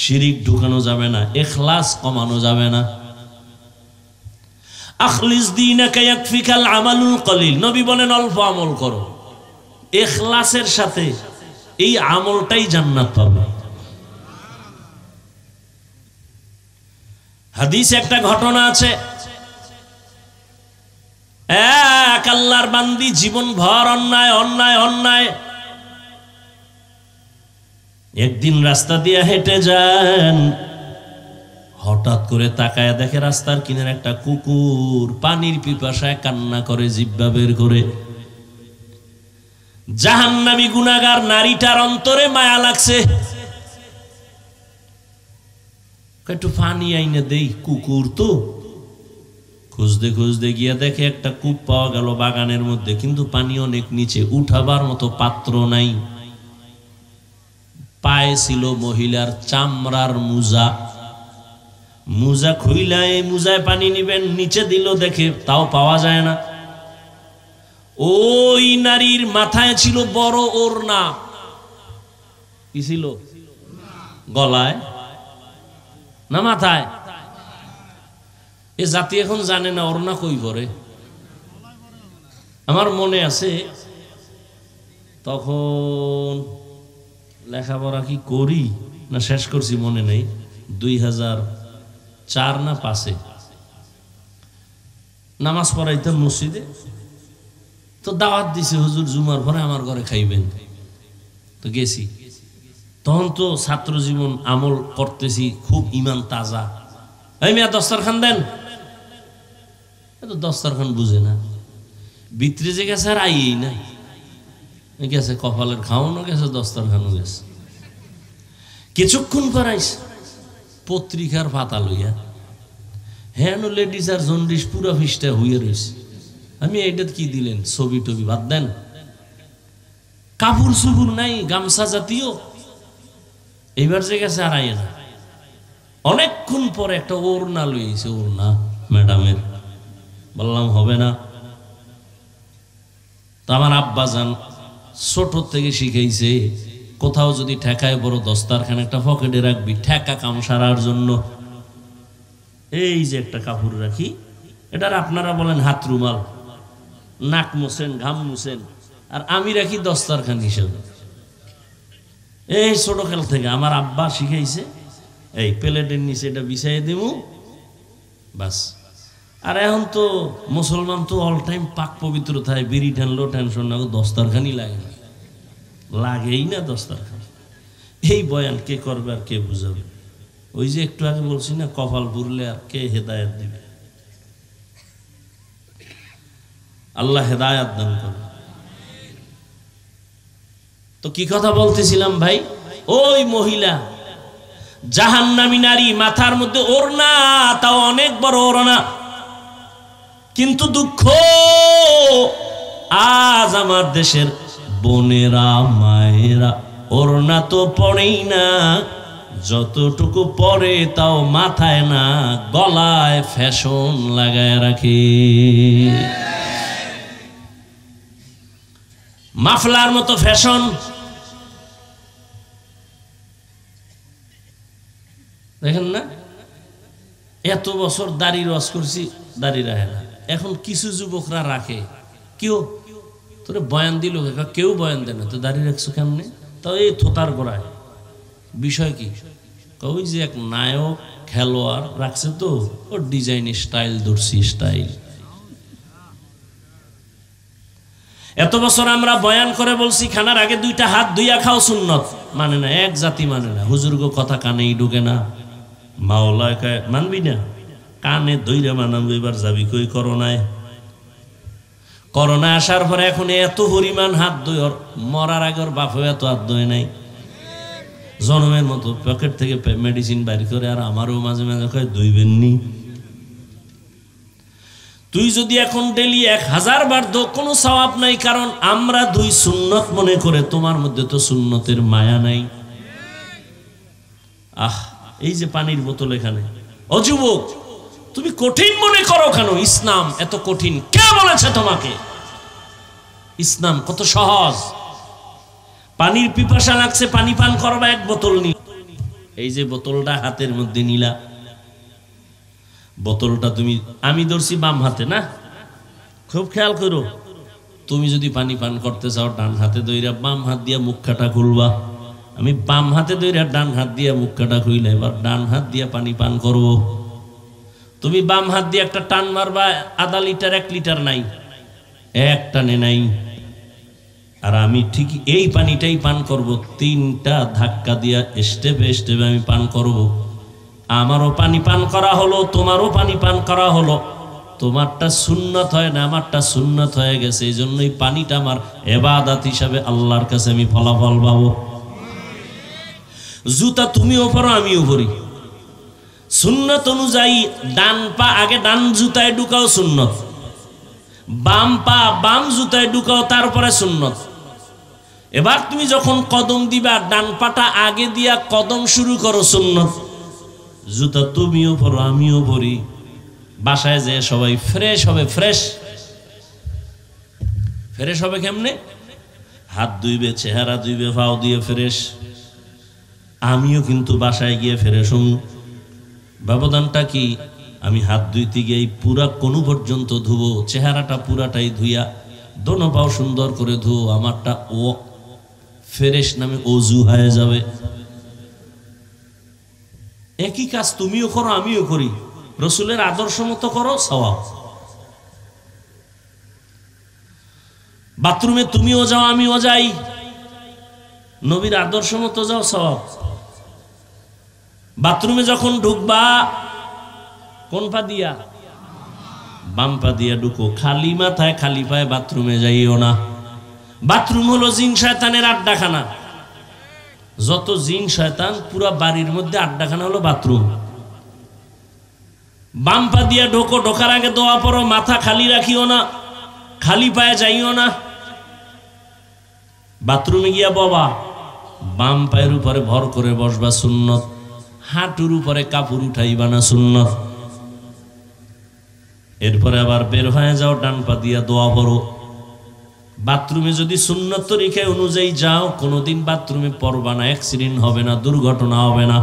শিরিক ঢুকানো যাবে না, ইখলাস কমানো যাবে না। আখলিস দীনাকা ইয়াকফিকাল আমালুল কলিল, নবী বলেন অল্প আমল করো, ইখলাসের সাথে এই আমলটাই জান্নাত পাবে। হাদিসে একটা ঘটনা আছে, এক আল্লাহর বান্দি জীবন ভর অন্যায় অন্যায় অন্যায়। একদিন রাস্তা দিয়ে হেঁটে যান, হঠাৎ করে তাকায় দেখে রাস্তার কিনারে একটা কুকুর পানির পিপাসায় কান্না করে জিহ্বা বের করে। জাহান্নামী গুনাহগার নারীটার অন্তরে মায়া লাগছে, একটু পানি আইনে দেই, কুকুর তো। খুঁজতে খুঁজতে গিয়া দেখে একটা কূপ পাওয়া গেল বাগানের মধ্যে, কিন্তু পানি অনেক নিচে, উঠাবার মতো পাত্র নাই। পায়ে ছিল মহিলার চামড়ার মুজা, মুজা খুইলা এই মুজায় পানি নিবেন, নিচে দিল দেখে তাও পাওয়া যায় না। ওই নারীর মাথায় ছিল বড় ওড়না। কি ছিল? গলায় না মাথায়? এ জাতি এখন জানে না ওড়না কই পরে। আমার মনে আছে তখন লেখাপড়া কি করি না শেষ করছি মনে নেই, 2004 না 5-এ নামাজ পড়াইতাম মসজিদে। তো দাওয়াত দিছে, হুজুর জুমার পরে আমার ঘরে খাইবেন। তো গেছি, তখন তো ছাত্র জীবন, আমল করতেছি, খুব ইমান তাজা। এই মিয়া দস্তরখান দেন, তো দস্তরখান বুঝে না, ভিতরে যে গেছে আর আইই না, গেছে কপালের খাওয়ানো গেছে, দস্তরখানও গেছে। কিছুক্ষণ পর আইস পত্রিকার পাতা লইয়া, হ্যাঁ লেডিস আর জন্ডিস পুরা ফিসটা হইয়া রয়েছে। আমি এইটা কি দিলেন, ছবি টবি বাদ দেন, কাপড় চুপুর নাই, গামছা জাতীয়। এইবার যে গেছে আর আইয়া না। অনেকক্ষণ পরে একটা ওড়না লইছে, ওড়না ম্যাডামের। বললাম হবে না। তো আমার আব্বা যান ছোট থেকে শিখাইছে, কোথাও যদি ঠেকায় বড় দস্তারখান একটা পকেটে রাখবি, ঠেকা কাম সারার জন্য। এই যে একটা কাপড় রাখি, এটার আপনারা বলেন হাত রুমাল, নাক মুছেন, ঘাম মুছেন, আর আমি রাখি দস্তারখান হিসেবে। এই ছোটকাল থেকে আমার আব্বা শিখাইছে, এই প্লেটের নিচে এটা বিছাই দিব বাস। আর এখন তো মুসলমান তো অল টাইম পাক পবিত্র থাকে, বিড়ি টানলেও টেনশন না, দস্তারখানি লাগে না, লাগেই না দস্তারখান। এই বয়ান কে করবে আর কে বুঝাবে? ওই যে একটু আগে বলছি না, কপাল পুরলে আর কে হেদায়েত দিবে? আল্লাহ হেদায়েত দান করে। তো কি কথা বলতেছিলাম ভাই? ওই মহিলা জাহান্নামী নারী, মাথার মধ্যে ওড়না, তাও অনেক বড় ওড়না। কিন্তু দুঃখ, আজ আমার দেশের বোনেরা মায়েরা ওড়না তো পড়েই না, যতটুকু পরে তাও মাথায় না, গলায় ফ্যাশন লাগায় রাখে। মাফলার মতো ফ্যাশন। দেখেন না, এত বছর দাড়ি রস করছি, দাড়ি রাখে না। এখন কিছু যুবকরা রাখে। কেউ তোরে বয়ান দিল, কেউ বয়ান দেয় না, তো দাড়ি রাখছো কেমনে? তাও এই থোতার গোড়ায়। বিষয় কি? ওই যে এক নায়ক খেলোয়াড় রাখছে, তো ওর ডিজাইন স্টাইল ধরছি স্টাইল। এত বছর আমরা বয়ান করে বলছি খানার আগে 2টা হাত ধুইয়া খাও সুন্নত, মানে না, এক জাতি মানে না। হুজুর্গ কথা কানেই ঢুকে না, মাওলা মানবি না, কানে ধইরা মানাবো। এবার যাবি কই করোনায়? করোনা আসার পরে এখন এত পরিমাণ হাত ধুই, ওর মরার আগে ওর বাপও এত হাত ধুয়ে নাই। জনমের মতো পকেট থেকে মেডিসিন বাইর করে, আর আমারও মাঝে মাঝে কয় ধুইবেননি। তুই যদি এখন ডেলি 1000 বার দো, কোনো সওয়াব নাই, কারণ আমরা দুই সুন্নত মনে করে। তোমার মধ্যে তো সুন্নতের মায়া নাই। এই যে পানির বোতল এখানে, ও যুবক, তুমি কঠিন মনে করো কেন? ইসলাম এত কঠিন কে বলেছে তোমাকে? ইসলাম কত সহজ। পানির পিপাসা লাগছে, পানি পান করবা, 1 বোতল নি। এই যে বোতলটা হাতের মধ্যে নিলা, বোতলটা তুমি, আমি ধরছি বাম হাতে না, খুব খেয়াল করো। তুমি যদি পানি পান করতে চাও, ডান হাতে ধইরা বাম হাত দিয়া মুখটা খুলবা। আমি বাম হাতে ধইরা ডান হাত দিয়া মুখটা খুইলে, এবার ডান হাত দিয়া পানি পান করব। তুমি বাম হাত দিয়ে একটা টান মারবা, আধা লিটার 1 লিটার নাই, এক টানে নাই। আর আমি ঠিক এই পানিটাই পান করব, 3টা ধাক্কা দিয়া স্টেপে স্টেপে আমি পান করব। আমারও পানি পান করা হলো, তোমারও পানি পান করা হলো। তোমারটা সুন্নত হয় না, আমারটা সুন্নত হয়ে গেছে। এই জন্যই পানিটা আমার ইবাদত হিসাবে আল্লাহর কাছে আমি ফলাফল পাবো। জুতা তুমিও পরো, আমিও পরি। সুন্নত অনুযায়ী ডান পা আগে ডান জুতায় ঢুকাও, সুন্নত। বাম পা বাম জুতায় ঢুকাও, তারপরে সুন্নত। এবার তুমি যখন কদম দিবা, ডান পাটা আগে দিয়া কদম শুরু করো, সুন্নত। জুতা তুমিও পরো, আমিও পরি। বাসায় যে সবাই ফ্রেশ হবে। ফ্রেশ ফ্রেশ হবে কেমনে? হাত ধুইবে, চেহারা ধুইবে, পাও দিয়ে ফ্রেশ। আমিও কিন্তু বাসায় গিয়ে ফ্রেশ হম। ব্যবধানটা কি? আমি হাত ধুইতে গিয়ে পুরা কোনু পর্যন্ত ধুবো, চেহারাটা পুরাটাই ধুইয়া, দোনো পাও সুন্দর করে ধুও, আমারটা ও ফ্রেশ নামে অজু হয়ে যাবে। একই কাজ তুমিও করো, আমিও করি। রসুলের আদর্শ মতো করো, সওয়াব। বাথরুমে তুমিও যাও, আমিও যাই, নবীর আদর্শ মতো যাও, সওয়াব। বাথরুমে যখন ঢুকবা, কোন পা দিয়া? বাম পা দিয়া ঢুকো। খালি মাথায় খালি পায়ে বাথরুমে যাইও না। বাথরুম হলো জিন শয়তানের আড্ডাখানা। যত জিন শয়তান, পুরা বাড়ির মধ্যে আড্ডাখানা হলো বাথরুম। বাম পা দিয়া ঢোকো, ঢোকার আগে দোয়া পড়ো, মাথা খালি রাখিও না, খালি পায়ে যাইও না। বাথরুমে গিয়া বাবা, বাম পায়ের উপরে ভর করে বসবা, সুন্নত। হাঁটুর উপরে কাপড় উঠাইবা না, সুন্নত। এরপরে আবার বের হয়ে যাও, ডান পা দিয়া দোয়া পড়ো। বাথরুমে যদি সুন্নত তরিকা অনুযায়ী যাও, কোনোদিন বাথরুমে পড়বা না, অ্যাক্সিডেন্ট হবে না, দুর্ঘটনা হবে না।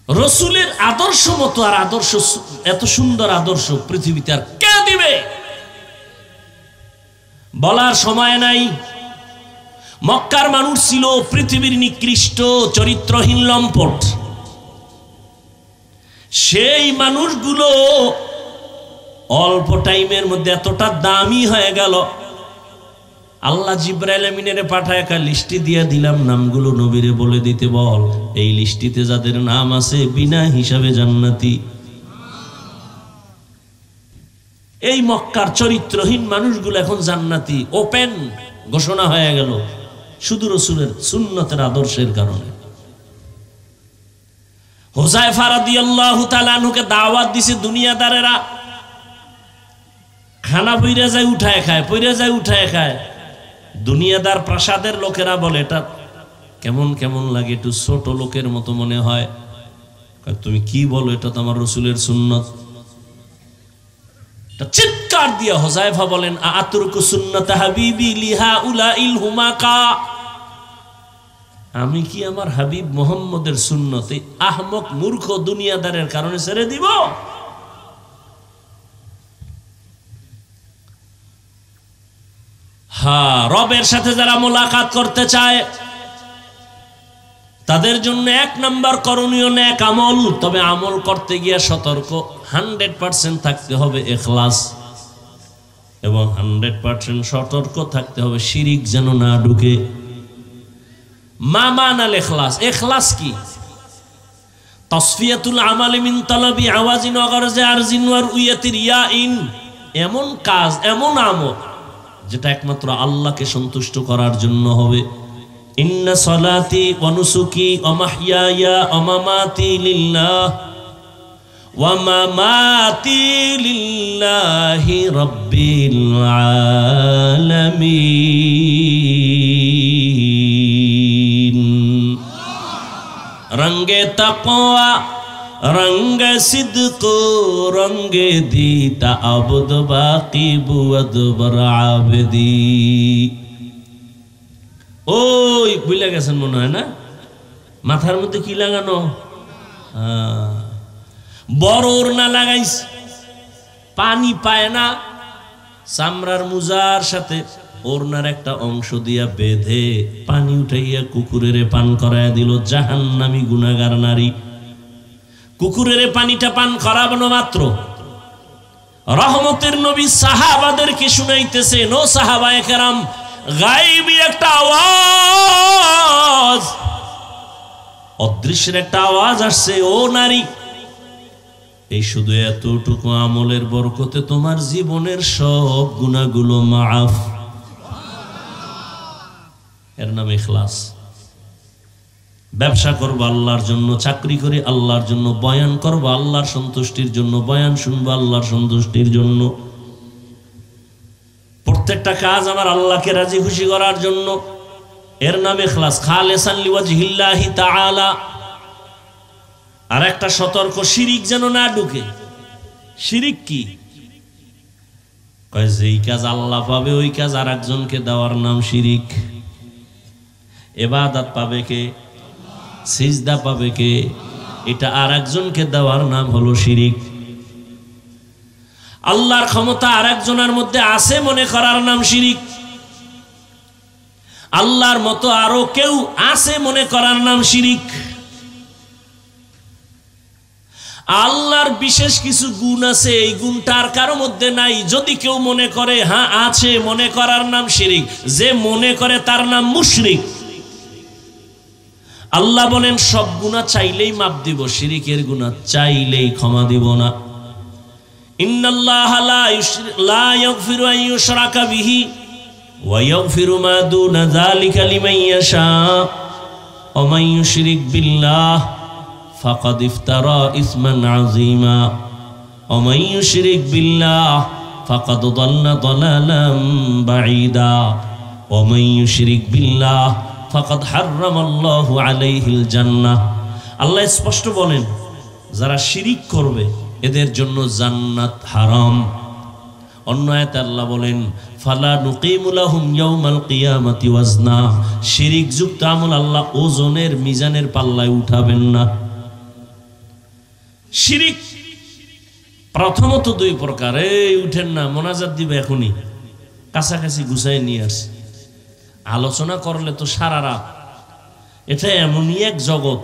রসুলের আদর্শ মতো আর আদর্শ, এত সুন্দর আদর্শ পৃথিবীতে আর কে দিবে? বলার সময় নাই। মক্কার মানুষ ছিল পৃথিবীর নিকৃষ্ট চরিত্রহীন লম্পট। সেই মানুষগুলো অল্প টাইমের মধ্যে এতটা দামি হয়ে গেল, আল্লাহ জিবরাইল আমিনের পাঠায় একটা লিস্টি দিয়ে দিলাম, নামগুলো নবীরে বলে দিতে বল। এই লিস্টিতে যাদের নাম আছে, বিনা হিসাবে জান্নাতি। এই মক্কার চরিত্রহীন মানুষগুলো এখন জান্নাতি, ওপেন ঘোষণা হয়ে গেল, শুধু রসুলের সুন্নতের আদর্শের কারণে। হুযায়ফা রাদিয়াল্লাহু তাআলা আনহুকে দাওয়াত দিছে দুনিয়াদারেরা, খানা পইরা যায় উঠায় খায়, পইরা যায় উঠায় খায়। দুনিয়াদার প্রাসাদের লোকেরা বলে এটা কেমন কেমন লাগে, একটু ছোট লোকের মতো মনে হয়। তুমি কি বলো, এটা তো আমার রাসূলের সুন্নাত। চিৎকার দিয়ে হুযায়ফা বলেন আতুরকু সুন্নাত হাবিবি লিহা উলাইল হুমাকা, আমি কি আমার হাবিব মুহাম্মদের সুন্নত এই আহমক মূর্খ দুনিয়াদারের কারণে ছেড়ে দিব? হ্যাঁ, রবের সাথে যারা মোলাকাত করতে চায় তাদের জন্য 1 নম্বর করণীয় নেক আমল। তবে আমল করতে গিয়ে সতর্ক, 100% থাকতে হবে ইখলাস, এবং 100% সতর্ক থাকতে হবে শিরিক যেন না ঢুকে। মা মানাল ইখলাস, ইখলাস কি? তাসফিয়াতুল আমালি মিন তালাবি আওয়াজিন ওয়া গরজি আরজিন ওয়া রুয়াতি রিয়াইন, এমন কাজ, এমন আমল যেটা একমাত্র আল্লাহকে সন্তুষ্ট করার জন্য হবে। ইন্না সলাতি ওয়া নুসুকি ওয়া মাহইয়ায়া ওয়া মামাতি লিল্লাহ ওয়া মামাতি লিল্লাহি রাব্বিল আলামিন। রঙ্গে তাকওয়া রঙ্গে সিদক রঙ্গে দিতা আবদ বাকি বুয়াদ বরাবদি। ওই ভুলে গেছেন মনে হয় না? মাথার মধ্যে কি লাগানো? বড় ওড়না লাগাইস, পানি পায় না, চামড়ার মুজার সাথে ওড়নার একটা অংশ দিয়া বেঁধে পানি উঠাইয়া কুকুরের পান করাইয়া দিল। জাহান্নামী গুনাহগার নারী। কুকুরের পানিটা পান করানো মাত্র রহমতের নবী সাহাবাদেরকে শুনাইতেছেন, ও সাহাবায়ে কেরাম, গায়েবী একটা আওয়াজ, অদৃশ্যের একটা আওয়াজ আসছে, ও নারী, এই শুধু এতটুকু আমলের বরকতে তোমার জীবনের সব গুনাহগুলো মাফ। এর নাম ইখলাস। ব্যবসা করবো আল্লাহর জন্য, চাকরি করি আল্লাহর জন্য, বয়ান করবো আল্লাহর সন্তুষ্টির জন্য, বয়ান শুনবো আল্লাহর সন্তুষ্টির জন্য, প্রত্যেকটা কাজ আমার আল্লাহকে রাজি খুশি করার জন্য। এর নাম ইখলাস, খালিসান লিওয়াজহিল্লাহি তাআলা। আর একটা সতর্ক, শিরিক যেন না ঢুকে। শিরিক কি? কয় যেই কাজ আল্লাহ পাবে ওই কাজ আর একজনকে দেওয়ার নাম শিরিক। ইবাদত পাবে কে? সিজদা পাবে কে? এটা আর একজনকে দেওয়ার নাম হলো শিরিক। আল্লাহর ক্ষমতা আর একজনের মধ্যে আছে মনে করার নাম শিরিক। আল্লাহর মতো আরো কেউ আছে মনে করার নাম শিরিক। আল্লাহর বিশেষ কিছু গুণ আছে, এই গুণটা আর কারো মধ্যে নাই, যদি কেউ মনে করে হ্যাঁ আছে, মনে করার নাম শিরিক। যে মনে করে তার নাম মুশরিক। আল্লাহ বলেন সব গুনাহ চাইলেই মাফ দিব, শিরিকের গুনাহ চাইলেই ক্ষমা দিব না। ইন্নাল্লাহা লা ইয়াগফিরু আন ইউশরাকা বিহি ওয়া ইয়াগফিরু মা দুনা যালিকা লিমান ইয়াশা ওয়া মান ইউশরিক বিল্লাহ ফাকাদ ইফতারা ইসমান আযীমা ওয়া মান ইউশরিক বিল্লাহ ফাকাদ দাল্লা দালালাম বাঈদা ওয়া মান ইউশরিক বিল্লাহ ফাকাদ হারামাল্লাহু আলাইহিল জান্নাহ। আল্লাহ স্পষ্ট বলেন যারা শিরিক করবে এদের জন্য জান্নাত হারাম। অন্য আয়াতে আল্লাহ বলেন ফালা নুকিমু লাহুম ইয়াউমাল কিয়ামাতি ওয়াজনা। শিরিক যুক্ত আমল আল্লাহ ওজনের মিজানের পাল্লায় উঠাবেন না। শিরিক প্রথমত 2 প্রকার। এই উঠেন না, মোনাজাত দিবে এখনই, কাছাকাছি গুছাই নিয়ে আসে। আলোচনা করলে তো সারা রাত। এটা এমনই এক জগৎ,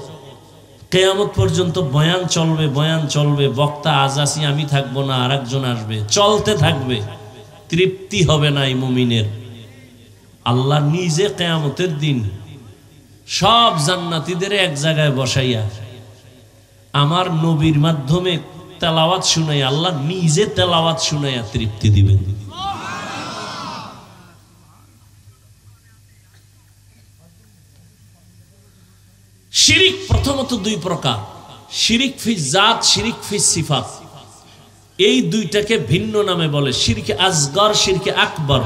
কিয়ামত পর্যন্ত বয়ান চলবে, বয়ান চলবে, বক্তা আজ আসি আমি থাকবো না, আরেকজন আসবে, চলতে থাকবে, তৃপ্তি হবে না এই মুমিনের। আল্লাহ নিজে কিয়ামতের দিন সব জান্নাতীদের এক জায়গায় বসাইয়া আমার নবীর মাধ্যমে তেলাওয়াত শুনাইয়া, আল্লাহ নিজে তেলাওয়াত শুনাইয়া তৃপ্তি দিবেন। শিরিক প্রথমত 2 প্রকার, শিরিক ফি জাত, শিরিক ফি সিফাত। এই দুইটাকে ভিন্ন নামে বলে শিরকে আসগর, শিরকে আকবর।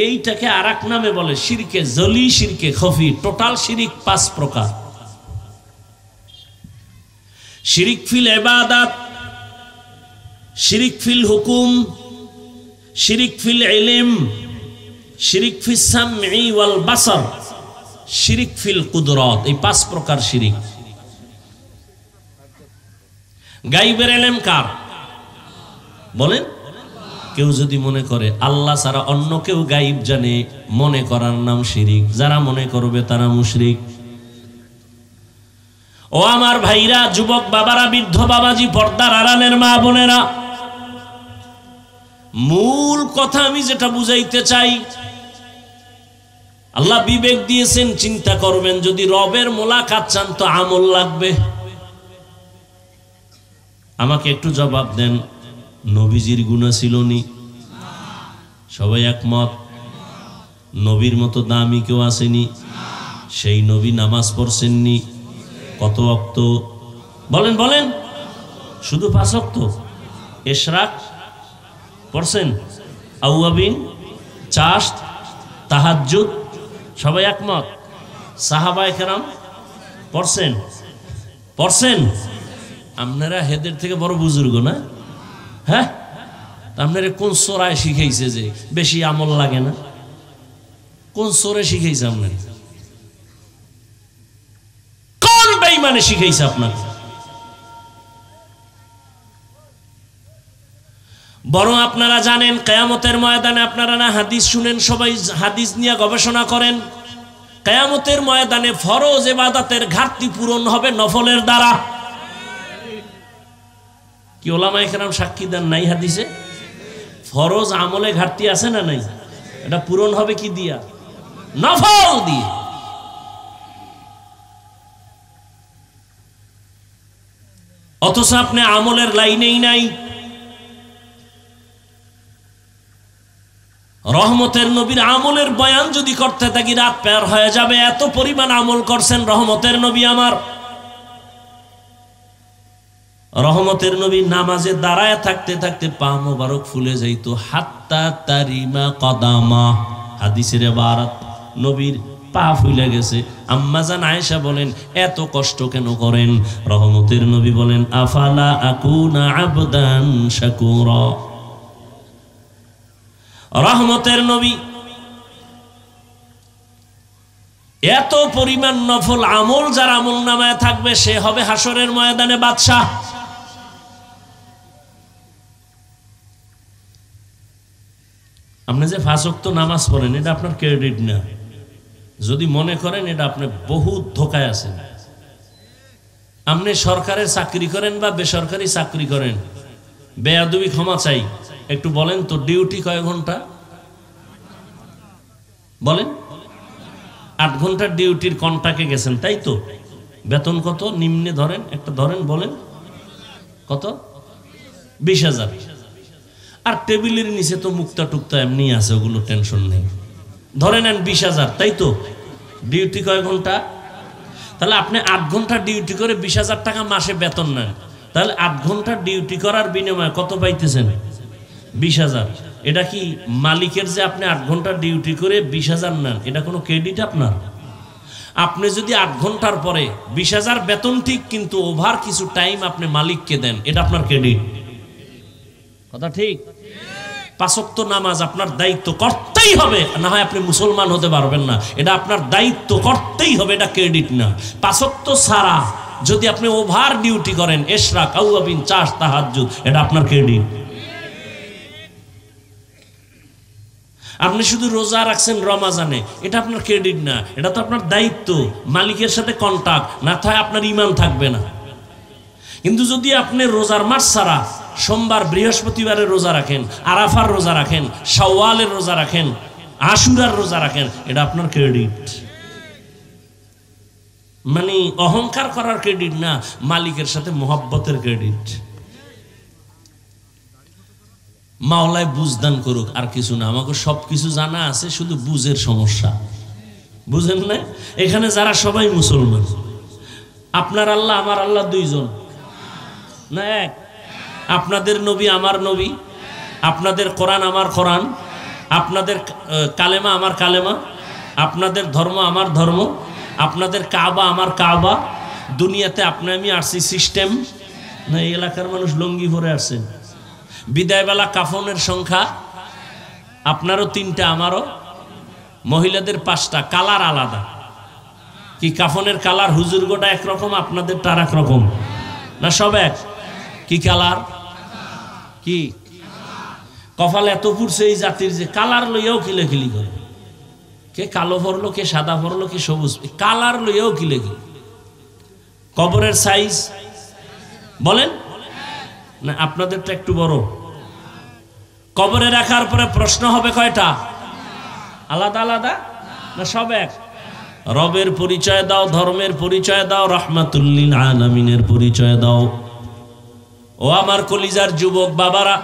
এইটাকে আরেক নামে বলে শিরকে জলি, শিরকে খফি। টোটাল শিরিক 5 প্রকার। শিরিক ফিল ইবাদাত, শিরিক ফিল হুকুম, শিরিক ফিল ইলম, শিরিক ফিস সামঈ ওয়াল বাসার, শিরিক ফিল কুদরত। এই 5 প্রকার শিরিক। গায়বের ইলম কার? বলেন। কেউ যদি মনে করে আল্লাহ ছাড়া অন্য কেউ গায়ব জানে, মনে করার নাম শিরিক। যারা মনে করবে তারা মুশরিক। ও আমার ভাইরা, যুবক বাবারা, বৃদ্ধ বাবাজি, পর্দার আড়ালের মা বোনেরা, মূল কথা আমি যেটা বুঝাইতে চাই, আল্লাহ বিবেক দিয়েছেন, চিন্তা করবেন। যদি রবের মোলাকাত চান তো আমল লাগবে। আমাকে একটু জবাব দেন, নবীজির গুনাহ ছিল নি? সবাই একমত? নবীর মতো দামি কেউ আসেনি? সেই নবী নামাজ পড়ছেননি? কত ওয়াক্ত? বলেন বলেন। শুধু 5 ওয়াক্ত? ইশরাক পড়ছেন? আউয়াবিন, চাশত, তাহাজ্জুদ? সবাই একমত? সাহাবায়ে কেরাম পড়ছেন? পড়ছেন? আপনারা হেদের থেকে বড় বুজুর্গ না? হ্যাঁ, আপনারা কোন সোরায় শিখাইছে যে বেশি আমল লাগে না? কোন সোরে শিখাইছে আপনার? কোন বেঈমানে শিখাইছে আপনাকে? বরং আপনারা জানেন কিয়ামতের ময়দানে, আপনারা না হাদিস শুনেন, সবাই হাদিস নিয়ে গবেষণা করেন, কিয়ামতের ময়দানে ফরজ ইবাদতের ঘাটতি পূরণ হবে নফলের দ্বারা। কি ওলামায়ে কেরাম সাক্ষী দেন নাই হাদিসে? ফরজ আমলে ঘাটতি আছে না নাই? এটা পূরণ হবে কি দিয়া? নফল দিয়ে। অথচ আপনি আমলের লাইনেই নাই। রহমতের নবীর আমলের বয়ান যদি করতে থাকি রাত পার হয়ে যাবে। এত পরিমাণ আমল করছেন রহমতের নবী আমার। রহমতের নবী নামাজে দাঁড়ায় থাকতে থাকতে পা মোবারক ফুলে যাইত, হাত্তা তারিমা কদামা। হাদিসের ইবারত, নবীর পা ফুলে গেছে। আম্মা জান আয়েশা বলেন, এত কষ্ট কেন করেন? রহমতের নবী বলেন, আফালা আকুনা আবদান শাকুরা। রহমতের নবী এত পরিমাণ নফল আমল যার আমল নামায় থাকবে, সে হবে হাসরের ময়দানে বাদশাহ। আপনি যে 5 ওয়াক্ত নামাজ পড়েন, এটা আপনার ক্রেডিট না। যদি মনে করেন এটা আপনি বহুত ধোকায় আছেন। আপনি সরকারের চাকরি করেন বা বেসরকারি চাকরি করেন, বেয়াদবি ক্ষমা চাই, একটু বলেন তো ডিউটি কয় ঘন্টা? বলেন। 8 ঘন্টার ডিউটির কন্ট্রাক্টে গেছেন, তাই তো? বেতন কত? নিম্নে ধরেন, একটা ধরেন, বলেন কত? 20,000। আর টেবিলের নিচে তো মুক্তা টুক্তা এমনি আছে, ওগুলো টেনশন নেই। ধরে নেন 20,000, তাই তো? ডিউটি কয় ঘন্টা? তাহলে আপনি 8 ঘন্টা ডিউটি করে 20,000 টাকা মাসে বেতন নেন। তাহলে 8 ঘন্টা ডিউটি করার বিনিময়ে কত পাইতেছেন? 20,000। এটা কি মালিকের যে আপনি 8 ঘন্টা ডিউটি করে 20,000 নেন, এটা কোনো ক্রেডিট আপনার? আপনি যদি 8 ঘন্টার পরে 20,000 বেতন ঠিক, কিন্তু ওভার কিছু টাইম আপনি মালিককে দেন, এটা আপনার ক্রেডিট। কথা ঠিক? 5 ওয়াক্ত নামাজ আপনার দায়িত্ব করতেই হবে, না হয় আপনি মুসলমান হতে পারবেন না। এটা আপনার দায়িত্ব করতেই হবে, এটা ক্রেডিট না। 5 ওয়াক্ত ছাড়া যদি আপনি ওভার ডিউটি করেন, ইশরাক, আউয়াবিন, চাশ, তাহাজ্জুদ, এটা আপনার ক্রেডিট। আপনি শুধু রোজা রাখছেন রমাজানে, এটা আপনার ক্রেডিট না, এটা তো আপনার দায়িত্ব। মালিকের সাথে কন্টাক্ট না থাকে আপনার ঈমান থাকবে না। কিন্তু যদি আপনি রোজার মাস ছাড়া সোমবার বৃহস্পতিবারের রোজা রাখেন, আরাফার রোজা রাখেন, শাওয়ালের রোজা রাখেন, আশুরার রোজা রাখেন, এটা আপনার ক্রেডিট। মানে অহংকার করার ক্রেডিট না, মালিকের সাথে মোহাব্বতের ক্রেডিট। মাওলায় বুঝদান করুক, আর কিছু না। আমাকে সব কিছু জানা আছে, শুধু বুঝের সমস্যা। বুঝেন না? এখানে যারা সবাই মুসলমান, আপনার আল্লাহ আমার আল্লাহ দুইজন না এক? আপনাদের নবী আমার নবী, আপনাদের কোরআন আমার কোরআন, আপনাদের কালেমা আমার কালেমা, আপনাদের ধর্ম আমার ধর্ম, আপনাদের কাবা আমার কাবা। দুনিয়াতে আপনি আমি আসছি সিস্টেম না, এই এলাকার মানুষ লুঙ্গি পরে আসছেন। বিদায়বেলা কাফনের সংখ্যা আপনারও 3টা, আমারও। মহিলাদের 5টা, কালার আলাদা। কি কাফনের কালার? হুজুর গোটা একরকম, আপনাদের তার একরকম না, সব এক? কি কালার? কি কপাল এত পুড়ছে এই জাতির যে কালার লইয়াও কিলেখিলি করে। কে কালো পরলো, কে সাদা পরলো, কে সবুজ, কালার লইয়াও কিলেখিলি। কবরের সাইজ বলেন না, আপনাদেরটা একটু বড়। কবরে রাখার পরে প্রশ্ন হবে কয়টা? আলাদা আলাদা না সব এক? রবের পরিচয় দাও, ধর্মের পরিচয় দাও, রাহমাতুল্লিল আলামিনের পরিচয় দাও। ও আমার কলিজার যুবক বাবারা,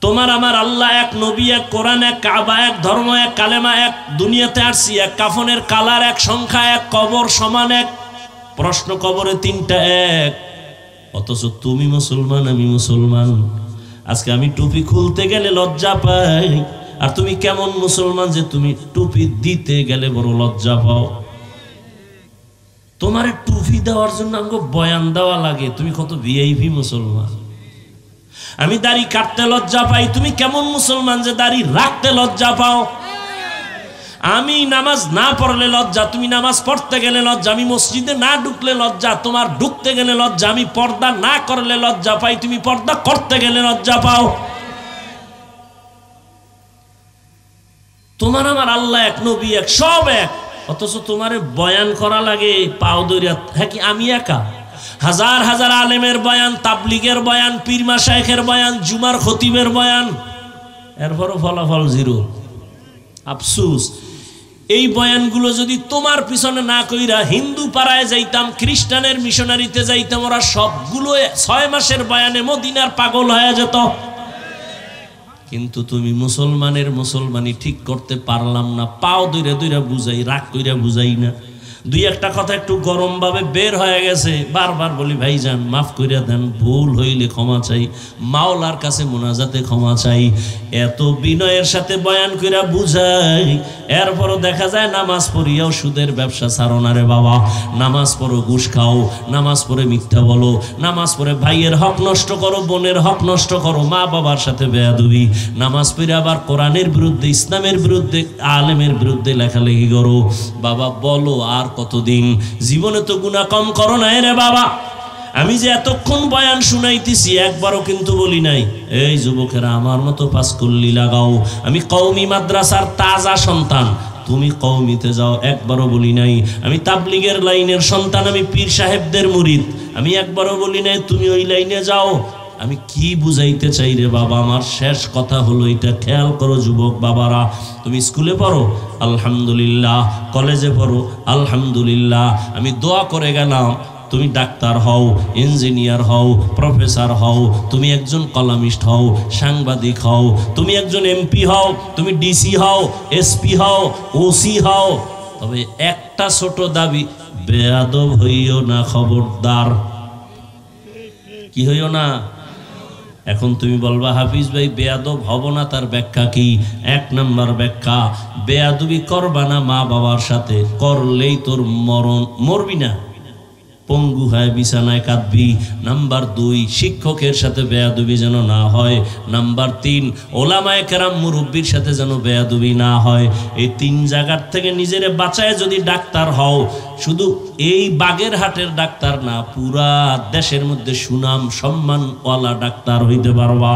তোমার আমার আল্লাহ এক, নবী এক, কোরআন এক, কাবা এক, ধর্ম এক, কালেমা এক, দুনিয়াতে আসছি এক, কাফনের কালার এক, সংখ্যা এক, কবর সমান এক, প্রশ্ন কবরে 3টা এক। অথচ তুমি মুসলমান, আমি মুসলমান। আজকে আমি টুপি খুলতে গেলে লজ্জা পাই, আর তুমি কেমন মুসলমান যে তুমি টুপি দিতে গেলে বড় লজ্জা পাও। তোমার টুপি দেওয়ার জন্য আমাকে বয়ান দেওয়া লাগে, তুমি কত ভিআইপি মুসলমান। আমি দাড়ি কাটতে লজ্জা পাই, তুমি কেমন মুসলমান যে দাড়ি রাখতে লজ্জা পাও। আমি নামাজ না পড়লে লজ্জা, তুমি নামাজ পড়তে গেলে লজ্জা। আমি মসজিদে না ঢুকলে লজ্জা, তোমার ঢুকতে গেলে লজ্জা। আমি পর্দা না করলে লজ্জা পাই, তুমি পর্দা করতে গেলে লজ্জা পাও। তোমার আমার আল্লাহ এক, নবী এক, সব এক, অথচ তোমার বয়ান করা লাগে পাও দরিয়া। হ্যাঁ কি আমি একা? হাজার হাজার আলেমের বয়ান, তাবলিগের বয়ান, পীর মাশায়েখের বয়ান, জুমার খতিবের বয়ান, এরপরও ফলাফল 0। আফসোস, এই বয়ানগুলো যদি তোমার পিছনে না কইরা হিন্দু পাড়ায় যাইতাম, খ্রিস্টানের মিশনারিতে যাইতাম, ওরা সবগুলো 6 মাসের বয়ানে মদিনার পাগল হয়ে যেত। কিন্তু তুমি মুসলমানের মুসলমানি ঠিক করতে পারলাম না, পাও দইরা দইরা বুঝাই, রাগ কইরা বুঝাই না। 2-1টা কথা একটু গরম ভাবে বের হয়ে গেছে, বারবার বলি ভাইজান মাফ কইরা দেন, ভুল হইলে ক্ষমা চাই, মাওলার কাছে মুনাজাতে ক্ষমা চাই। এত বিনয়ের সাথে বয়ান কইরা বুঝাই, এরপরও দেখা যায় নামাজ পড়িয়াও সুদের ব্যবসা ছাড়ো না রে বাবা। নামাজ পড়ো, ঘুষ খাও, নামাজ পড়ে মিথ্যা বলো, নামাজ পড়ে ভাইয়ের হক নষ্ট করো, বোনের হক নষ্ট করো, মা বাবার সাথে বেয়াদবি, নামাজ পড়ে আবার কোরআনের বিরুদ্ধে, ইসলামের বিরুদ্ধে, আলেমের বিরুদ্ধে লেখালেখি করো। বাবা বলো আর কতদিন? জীবনে তো গুনাহ কম করো না রে বাবা। আমি যে এতক্ষণ বয়ান শুনাইতেছি একবারও কিন্তু বলি নাই এই যুবকেরা আমার মতো পাঁচকল্লি লাগাও, আমি কওমি মাদ্রাসার তাজা সন্তান, তুমি কওমিতে যাও, একবারও বলি নাই। আমি তাবলিগের লাইনের সন্তান, আমি পীর সাহেবদের মুরিদ, আমি একবারও বলি নাই তুমি ওই লাইনে যাও। আমি কি বুঝাইতে চাই রে বাবা? আমার শেষ কথা হলো এটা, খেয়াল করো যুবক বাবারা। তুমি স্কুলে পড়ো আলহামদুলিল্লাহ, কলেজে পড়ো আলহামদুলিল্লাহ, আমি দোয়া করে গেলাম তুমি ডাক্তার হও, ইঞ্জিনিয়ার হও, প্রফেসর হও, তুমি একজন কলামিস্ট হও, সাংবাদিক হও, তুমি একজন এমপি হও, তুমি ডিসি হও, এসপি হও, ওসি হও, তবে একটা ছোট দাবি, বেয়াদব হইও না, খবরদার। কি হইও না? এখন তুমি বলবা হাফিজ ভাই বেয়াদব হব না, তার ব্যাখ্যা কি? 1 নম্বর ব্যাখ্যা, বেয়াদবি করবা না মা বাবার সাথে, করলেই তোর মরণ, মরবি না, পঙ্গু হয় বিছানায় কাঁদবি। নাম্বার 2, শিক্ষকের সাথে বেয়াদবি যেন না হয়। নাম্বার 3, ওলামায়ে কেরাম মুরব্বির সাথে যেন বেয়াদবি না হয়। এই 3 জায়গার থেকে নিজেরে বাঁচায় যদি ডাক্তার হও, শুধু এই বাগেরহাটের ডাক্তার না, পুরা দেশের মধ্যে সুনাম সম্মানওয়ালা ডাক্তার হইতে পারবা।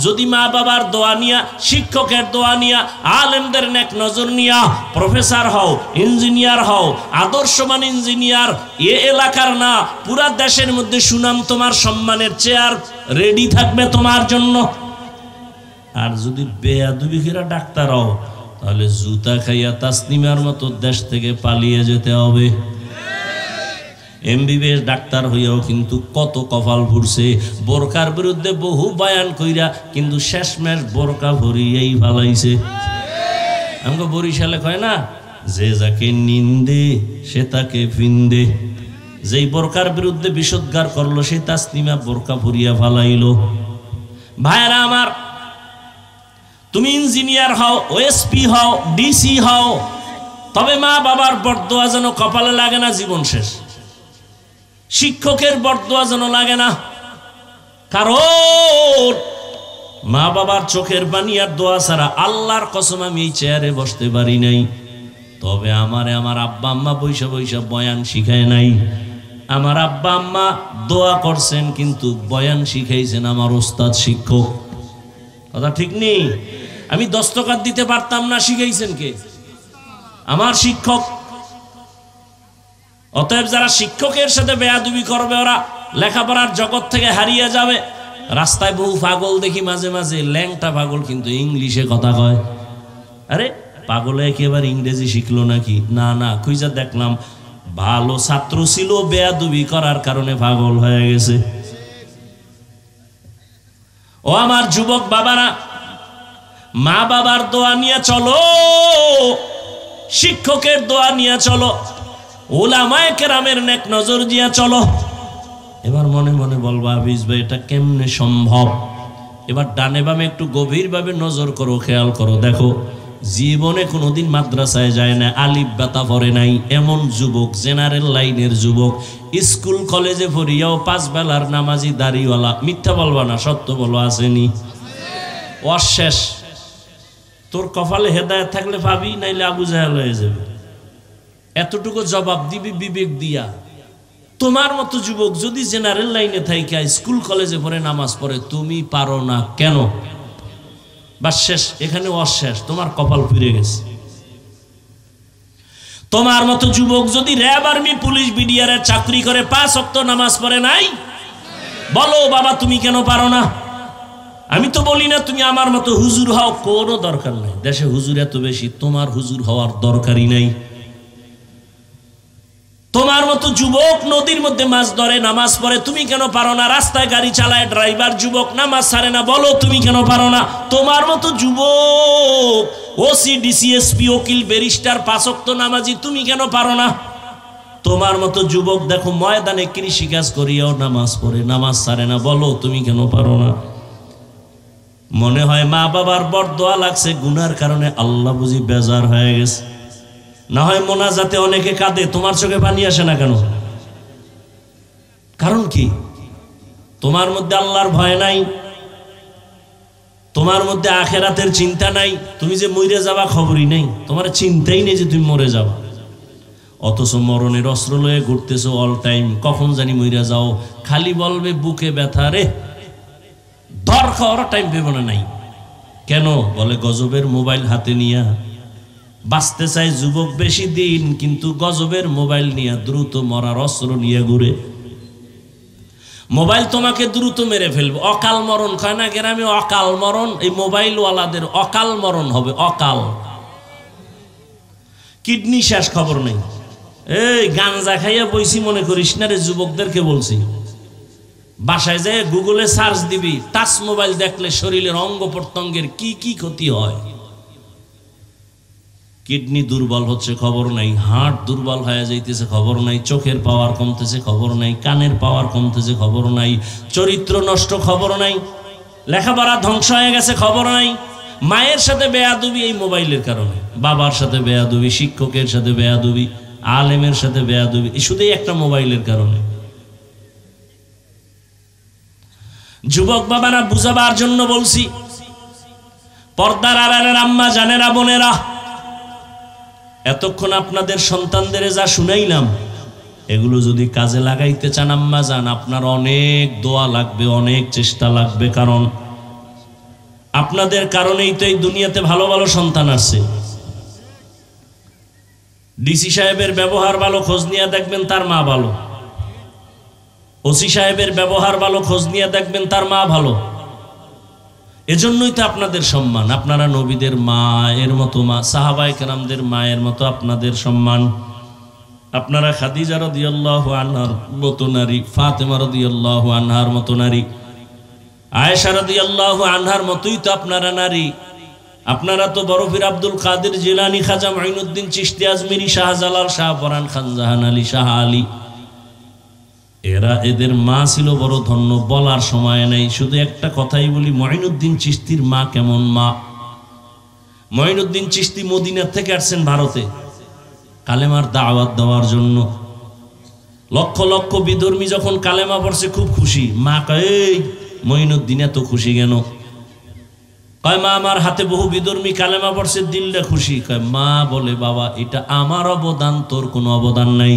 যদি মা বাবার দোয়া নিয়া, শিক্ষকের দোয়া নিয়া, আলেমদের নেক নজর নিয়া প্রফেসর হও, ইঞ্জিনিয়ার হও, আদর্শবান ইঞ্জিনিয়ার, এ এলাকার না পুরা দেশের মধ্যে সুনাম, তোমার সম্মানের চেয়ার রেডি থাকবে তোমার জন্য। আর যদি বেয়াদবি করে ডাক্তার হও, তাহলে জুতা খাইয়া তাসনিমার মতো দেশ থেকে পালিয়ে যেতে হবে। এমবিবিএস ডাক্তার হইয়াও কিন্তু কত কপাল ফুরছে, বোরকার বিরুদ্ধে বহু বয়ান কইরা কিন্তু শেষমেশ বোরকা ভরিয়েই ফালাইছে। আমাকে বরিশালে কয় না, যে যাকে নিন্দে সে তাকে ফিন্দে, যেই বোরকার বিরুদ্ধে বিষোদ্গার করলো সেই তাসলিমা বোরকা ভরিয়া ফালাইল। ভাইরা আমার, তুমি ইঞ্জিনিয়ার হও, ওএসপি হও, ডিসি হও, তবে মা বাবার বরদোয়া যেন কপালে লাগে না জীবন শেষ। শিক্ষকের বরদোয়া যেন লাগে না, কারণ মা বাবার চোখের পানি আর দোয়া ছাড়া আল্লাহর কসম আমি এই চেয়ারে বসতে পারি নাই। তবে আমার আব্বা আম্মা বৈশা বৈশা বয়ান শিখায় নাই। আমার আব্বা আম্মা দোয়া করছেন, কিন্তু বয়ান শিখাইছেন আমার ওস্তাদ শিক্ষক। কথা ঠিক নেই? আমি দস্তখত দিতে পারতাম না, শিখাইছেন কে? আমার শিক্ষক। অতএব যারা শিক্ষকের সাথে বেয়াদবি করবে ওরা লেখাপড়ার জগৎ থেকে হারিয়ে যাবে। রাস্তায় বহু পাগল দেখি মাঝে মাঝে, ল্যাংটা পাগল, কিন্তু ইংলিশে কথা কয়। আরে পাগলে একেবারে ইংরেজি শিখলো নাকি? না না, খুঁজে দেখলাম ভালো ছাত্র ছিল, বেয়াদবি করার কারণে পাগল হয়ে গেছে। ও আমার যুবক বাবারা, মা বাবার দোয়া নিয়ে চলো, শিক্ষকের দোয়া নিয়ে চলো, উলামায়ে কেরামের নেক নজর দিয়ে চলো। এবার মনে মনে বলবা, হাফিজ ভাই এটা কেমনে সম্ভব? এবার ডানে বামে একটু গভীরভাবে নজর করো, খেয়াল করো, দেখো জীবনে কোনোদিন মাদ্রাসায় যায় না, আলিফ বাতা পড়ে নাই এমন যুবক, জেনারেল লাইনের যুবক, স্কুল কলেজে পড়িয়াও 5 বেলার নামাজি দাড়িওয়ালা, মিথ্যা বলবা না, সত্য বলো, আসেনি? অশেষ। তোর কপালে হেদায়েত থাকলে পাবি, নাইলে আবু জাহেল হয়ে যাবে। এতটুকু জবাব দিবি বিবেক দিয়া। তোমার মতো যুবক যদি জেনারেল লাইনে থাইকা স্কুল কলেজে পড়ে নামাজ পড়ে, তুমি পারো না কেন? বাস শেষ, এখানে অশেষ, তোমার কপাল ফিরে গেছে। তোমার মতো যুবক যদি র্যাব, আর্মি, পুলিশ, বিডিআর চাকরি করে 5 ওয়াক্ত নামাজ পড়ে নাই, বলো বাবা তুমি কেন পারো না? আমি তো বলি না তুমি আমার মতো হুজুর হও, কোনো দরকার নাই। দেশে হুজুর এত বেশি, তোমার হুজুর হওয়ার দরকারই নাই। তোমার মতো যুবক নদীর মধ্যে মাছ ধরে, নামাজ পড়ে, তুমি কেন পারো না? রাস্তায় গাড়ি চালায় ড্রাইভার যুবক, নামাজ ছাড়ে না, বলো তুমি কেন পারো না? তোমার মতো যুবক ওসি, ডিসি, এসপি, উকিল, ব্যারিস্টার, 5 ওয়াক্ত নামাজি, তুমি কেন পারো না? তোমার মতো যুবক দেখো ময়দানে কৃষিকাজ করিয়াও নামাজ পড়ে, নামাজ ছাড়ে না, বলো তুমি কেন পারো না? মনে হয় মা বাবার বরদোয়া লাগছে, গুনার কারণে আল্লাহ বুঝি বেজার হয়ে গেছে। না হয় মোনাজাতে অনেকে কাঁদে, তোমার চোখে পানি আসে না কেন? কারণ কি? তোমার মধ্যে আল্লাহর ভয় নাই, তোমার মধ্যে আখেরাতের চিন্তা নাই। তুমি যে মরে যাবা খবরই নেই, তোমার চিন্তাই নেই যে তুমি মরে যাবা। অথচ মরণের অস্ত্র লয়ে ঘুরতেছো অল টাইম, কখন জানি মরে যাও। খালি বলবে বুকে ব্যথা, রে ধর খাওয়ার টাইম পেব না নাই। কেন? বলে গজবের মোবাইল হাতে নিয়া বাঁচতে চাই যুবক বেশি দিন, কিন্তু গজবের মোবাইল নিয়ে দ্রুত মরার অস্ত্র নিয়ে ঘুরে। মোবাইল তোমাকে দ্রুত মেরে ফেলবে। অকাল মরণ কয় না গ্রামে? অকাল মরণ এই মোবাইলওয়ালাদের অকাল মরণ হবে, অকাল। কিডনি শেষ, খবর নেই। এই গাঞ্জা খাইয়া বইছি মনে করিস না রে, যুবকদেরকে বলছি। বাসায় যায় গুগলে সার্চ দিবি, টাচ মোবাইল দেখলে শরীরের অঙ্গ প্রত্যঙ্গের কি কি ক্ষতি হয়। কিডনি দুর্বল হচ্ছে, খবর নাই। হার্ট দুর্বল হয়ে যাইতেছে, খবর নাই। চোখের পাওয়ার কমতেছে, খবর নাই। কানের পাওয়ার কমতেছে, খবর নাই। চরিত্র নষ্ট, খবর নাই। লেখাপড়া ধ্বংস হয়ে গেছে, খবর নাই। মায়ের সাথে বেয়াদবি এই মোবাইলের কারণে, বাবার সাথে বেয়াদবি, শিক্ষকের সাথে বেয়াদবি, আলেমের সাথে বেয়াদবি, শুধুই একটা মোবাইলের কারণে। যুবক বাবারা, বুঝাবার জন্য বলছি, পর্দার আড়ালের আম্মা জানেরা, বোনেরা, এতক্ষণ আপনাদের সন্তানদের যা শুনাইলাম, এগুলো যদি কাজে লাগাইতে চান আম্মা জান, আপনার অনেক দোয়া লাগবে, অনেক চেষ্টা লাগবে। কারণ আপনাদের কারণেই তো এই দুনিয়াতে ভালো ভালো সন্তান আসছে। ডিসি সাহেবের ব্যবহার ভালো, খোঁজ নিয়ে দেখবেন তার মা ভালো। ওসি সাহেবের ব্যবহার ভালো, খোঁজ নিয়ে দেখবেন তার মা ভালো। এজন্যই তো আপনাদের সম্মান। আপনারা নবীদের মায়ের মতো মা, সাহাবায়ে কেরামদের মায়ের মতো আপনাদের সম্মান। আপনারা খাদিজা রাদিয়াল্লাহু আনহার মতো নারী, ফাতেমা রাদিয়াল্লাহু আনহার মতো নারী, আয়েশা রাদিয়াল্লাহু আনহার মতোই তো আপনারা নারী। আপনারা তো বরফির আব্দুল কাদের জিলানী, খাজা মুঈনুদ্দিন চিশতি আজমিরি, শাহজালাল, শাহপরান, খান জাহান আলী, শাহ আলী, এরা এদের মা ছিল বড় ধন্য, বলার সময় নেই, শুধু একটা কথাই বলি, মঈনুদ্দিন চিশতির মা কেমন মা। মঈনুদ্দিন চিশতি মদিনা থেকে আসছেন ভারতে কালেমার দাওয়াত দেওয়ার জন্য। লক্ষ লক্ষ বিধর্মী যখন কালেমা পড়ছে খুব খুশি। মা কয়, এই মঈনুদ্দিন এত খুশি কেন? কয়, মা আমার হাতে বহু বিধর্মী কালেমা পড়ছে, দিলটা খুশি। কয়, মা বলে, বাবা এটা আমার অবদান, তোর কোনো অবদান নাই।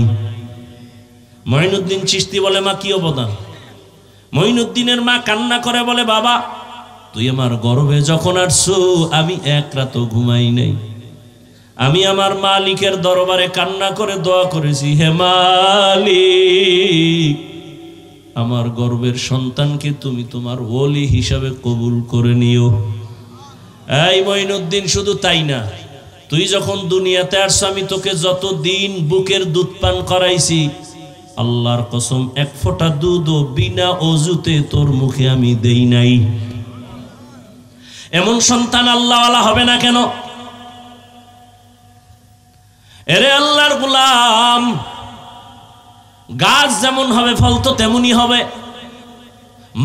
মঈনুদ্দিন চিশতি বলে, মা কি অবদান? মঈনুদ্দিনের মা কান্না করে বলে, বাবা তুই আমার গর্ভে যখন আসছো আমি এক রাতও ঘুমাই নাই। আমি আমার মালিকের দরবারে কান্না করে দোয়া করেছি, হে মালিক আমার গর্ভের সন্তানকে তুমি তোমার ওলি হিসাবে কবুল করে নিও। এই মঈনুদ্দিন, শুধু তাই না, তুই যখন দুনিয়াতে আসছো আমি তোকে যতদিন বুকের দুধ পান করাইছি, আল্লাহর কসম এক ফোঁটা দুধও বিনা অজুতে তোর মুখে আমি দেই নাই। এমন সন্তান আল্লাহওয়ালা হবে না কেন? এরে আল্লাহর গোলাম, গাছ যেমন হবে ফল তো তেমনই হবে।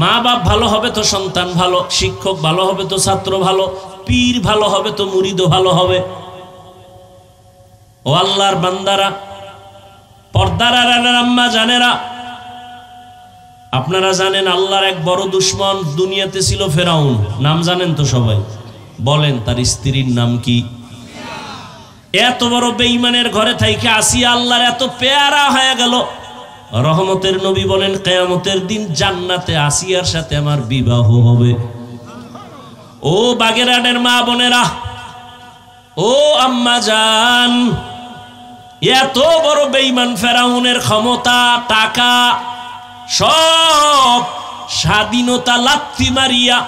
মা বাপ ভালো হবে তো সন্তান ভালো, শিক্ষক ভালো হবে তো ছাত্র ভালো, পীর ভালো হবে তো মুরিদও ভালো হবে। ও আল্লাহর বান্দারা, পর্দার আড়ালের আম্মা জানেরা, আপনারা জানেন আল্লাহর এক বড় দুশমন দুনিয়াতে ছিল ফেরাউন। নাম জানেন তো সবাই? বলেন তার স্ত্রীর নাম কি? এত বড় বেঈমানের ঘরে থাইকে আসিয়া আল্লাহর এত পেয়ারা হয়ে গেল। রহমতের নবী বলেন, কিয়ামতের দিন জান্নাতে আসিয়ার সাথে আমার বিবাহ হবে। ও বাগেরহাটের মা বোনেরা, ও আম্মা জান, এত বড় বেঈমান ফেরাউনের ক্ষমতা, টাকা, সব স্বাধীনতা লাথি মারিয়া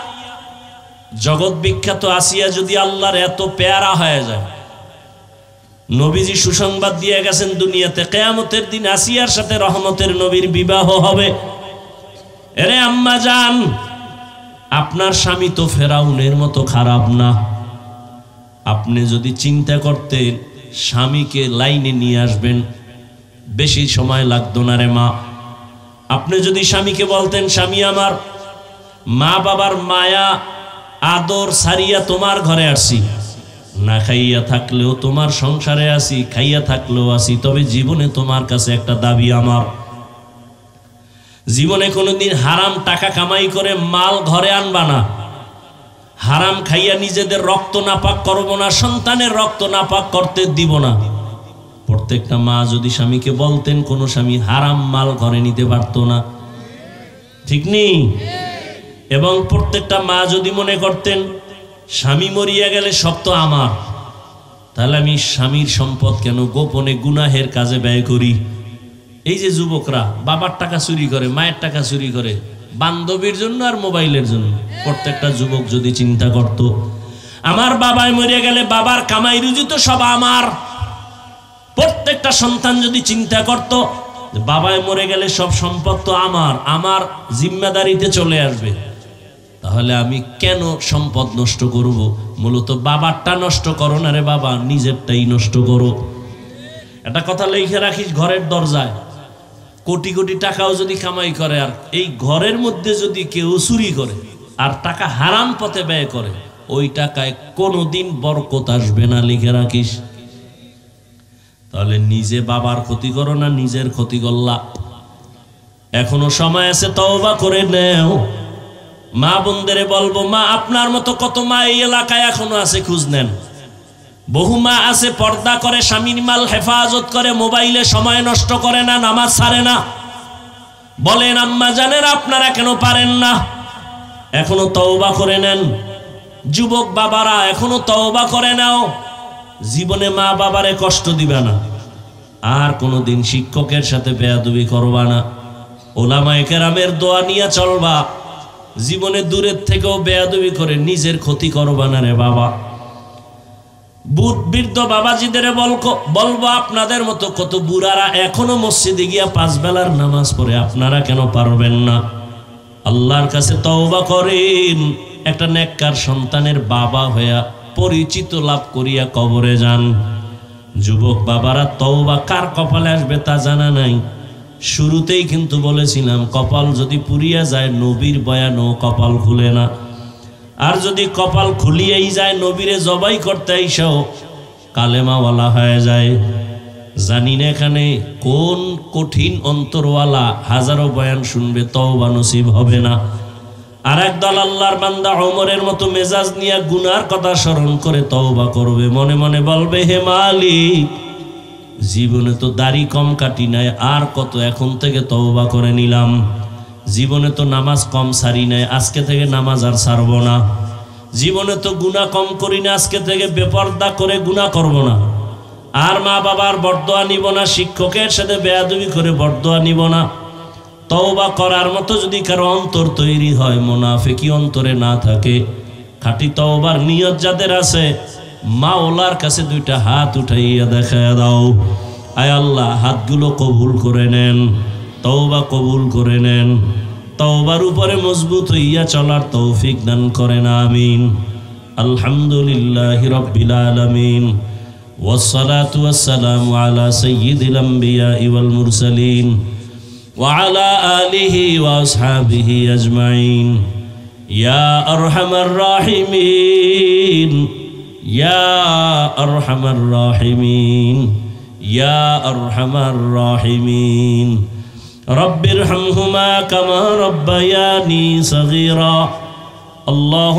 জগৎ বিখ্যাত আসিয়া যদি আল্লাহর এত পেয়ারা হয়ে যায়, নবীজি সুসংবাদ দিয়ে গেছেন দুনিয়াতে কিয়ামতের দিন আসিয়ার সাথে রহমতের নবীর বিবাহ হবে। এরে আম্মা জান, আপনার স্বামী তো ফেরাউনের মতো খারাপ না। আপনি যদি চিন্তা করতেন স্বামীকে লাইনে নিয়ে আসবেন, বেশি সময় লাগতো না রে মা। আপনি যদি স্বামীকে বলতেন, স্বামী আমার মা বাবার মায়া আদর সারিয়া তোমার ঘরে আসি, না খাইয়া থাকলেও তোমার সংসারে আসি, খাইয়া থাকলেও আসি, তবে জীবনে তোমার কাছে একটা দাবি আমার, জীবনে কোনোদিন হারাম টাকা কামাই করে মাল ঘরে আনবা না, হারাম খাইয়া নিজেদের রক্ত নাপাক করবো না, সন্তানের রক্ত নাপাক করতে দিব না। প্রত্যেকটা মা যদি স্বামীকে বলতেন, কোন স্বামী হারাম মাল ঘরে নিতে পারতো না, ঠিক নেই? এবং প্রত্যেকটা মা যদি মনে করতেন স্বামী মরিয়া গেলে সব তো আমার, তাহলে আমি স্বামীর সম্পদ কেন গোপনে গুনাহের কাজে ব্যয় করি? এই যে যুবকরা বাবার টাকা চুরি করে, মায়ের টাকা চুরি করে, বান্ধবীর জন্য আর মোবাইলের জন্য, প্রত্যেকটা যুবক যদি চিন্তা করত, আমার বাবাই মরিয়া গেলে বাবার কামাই রুজি তো সব আমার, প্রত্যেকটা সন্তান যদি চিন্তা করত বাবাই মরে গেলে সব সম্পদ তো আমার, আমার জিম্মেদারিতে চলে আসবে, তাহলে আমি কেন সম্পদ নষ্ট করব? মূলত বাবারটা নষ্ট করো না রে বাবা, নিজেরটাই নষ্ট করো। একটা কথা লিখে রাখিস ঘরের দরজায়, কোটি কোটি টাকাও যদি কামাই করে আর এই ঘরের মধ্যে যদি কেউ চুরি করে আর টাকা হারাম পথে ব্যয় করে, ওই টাকায় কোনোদিন বরকত আসবে না, লিখে রাখিস। তাহলে নিজে বাবার ক্ষতি করো না, নিজের ক্ষতি করলা। এখনো সময় আছে, তওবা করে নেও। মা বোনদের বলবো, মা আপনার মতো কত মা এই এলাকায় এখনো আছে, খোঁজ নেন। বহু মা আছে পর্দা করে, স্বামীর মাল হেফাজত করে, মোবাইলে সময় নষ্ট করে না, নামাজ ছাড়ে না। বলেন আম্মা জানেন আপনারা কেন পারেন না? এখনো তওবা করে নেন। যুবক বাবারা এখনো তওবা করে নাও, জীবনে মা বাবারে কষ্ট দিবা না, আর কোনোদিন শিক্ষকের সাথে বেয়াদবি করবা না, ওলামায়ে কেরামের দোয়া নিয়ে চলবা, জীবনে দূরের থেকেও বেয়াদবি করে নিজের ক্ষতি করবা না রে বাবা। বৃদ্ধ বাবাজিদের বলবো, আপনাদের মতো কত বুড়ারা এখনো মসজিদে গিয়া 5 বেলার নামাজ পড়ে, আপনারা কেন পারবেন না? আল্লাহর কাছে তওবা করেন, একটা নেককার সন্তানের বাবা হইয়া পরিচিত লাভ করিয়া কবরে যান। যুবক বাবারা, তওবা কার কপালে আসবে তা জানা নাই। শুরুতেই কিন্তু বলেছিলাম কপাল যদি পুড়িয়া যায় নবীর বয়ানও কপাল খুলে না, আর যদি কপাল খুলিয়েই যায় নবীরে জবাই করতে আইসাও কালেমাওয়ালা হয়ে যায়। জানি না এখানে কোন কঠিন অন্তরওয়ালা হাজারো বয়ান শুনবে, তওবা নসিব হবে না। আর একদল আল্লাহর বান্দা ওমরের মতো মেজাজ নিয়ে গুনার কথা স্মরণ করে তওবা করবে, মনে মনে বলবে হে মালিক, জীবনে তো দাড়ি কম কাটি নাই, আর কত এখন থেকে তওবা করে নিলাম। জীবনে তো নামাজ কম সারি নাই, আজকে থেকে নামাজ আর ছাড়ব না। জীবনে তো গুনাহ কম করি না, আজকে থেকে বেপরদা করে গুনাহ করব না। আর মা বাবার বরদোয়া নিব না, শিক্ষকের সাথে বেয়াদবি করে বরদোয়া নিব না। তওবা করার মতো যদি কারো অন্তর তৈরি হয়, মুনাফিকি অন্তরে না থাকে, খাঁটি তওবার নিয়ত যাদের আছে, মাওলার কাছে দুইটা হাত উঠাইয়া দেখায় দাও। আয় আল্লাহ, হাতগুলো কবুল করে নেন, তওবা কবুল করে নেন, তওবার উপরে মজবুত হইয়া চলার তৌফিক দান করেন, আমিন। আলহামদুলিল্লাহি রাব্বিল আলামিন, ওয়াসসালাতু ওয়াসসালামু আলা সাইয়্যিদিল আমবিয়াই ওয়াল মুরসালিন ওয়া আলা আলিহি ওয়া আসহাবিহি আজমাইন। ইয়া আরহামার রাহিমিন, ইয়া আরহামার রাহিমিন, ইয়া আরহামার রাহিমিন। রব্বিরহামহুমা কামা রাব্বায়ানি সগীরা। আল্লাহু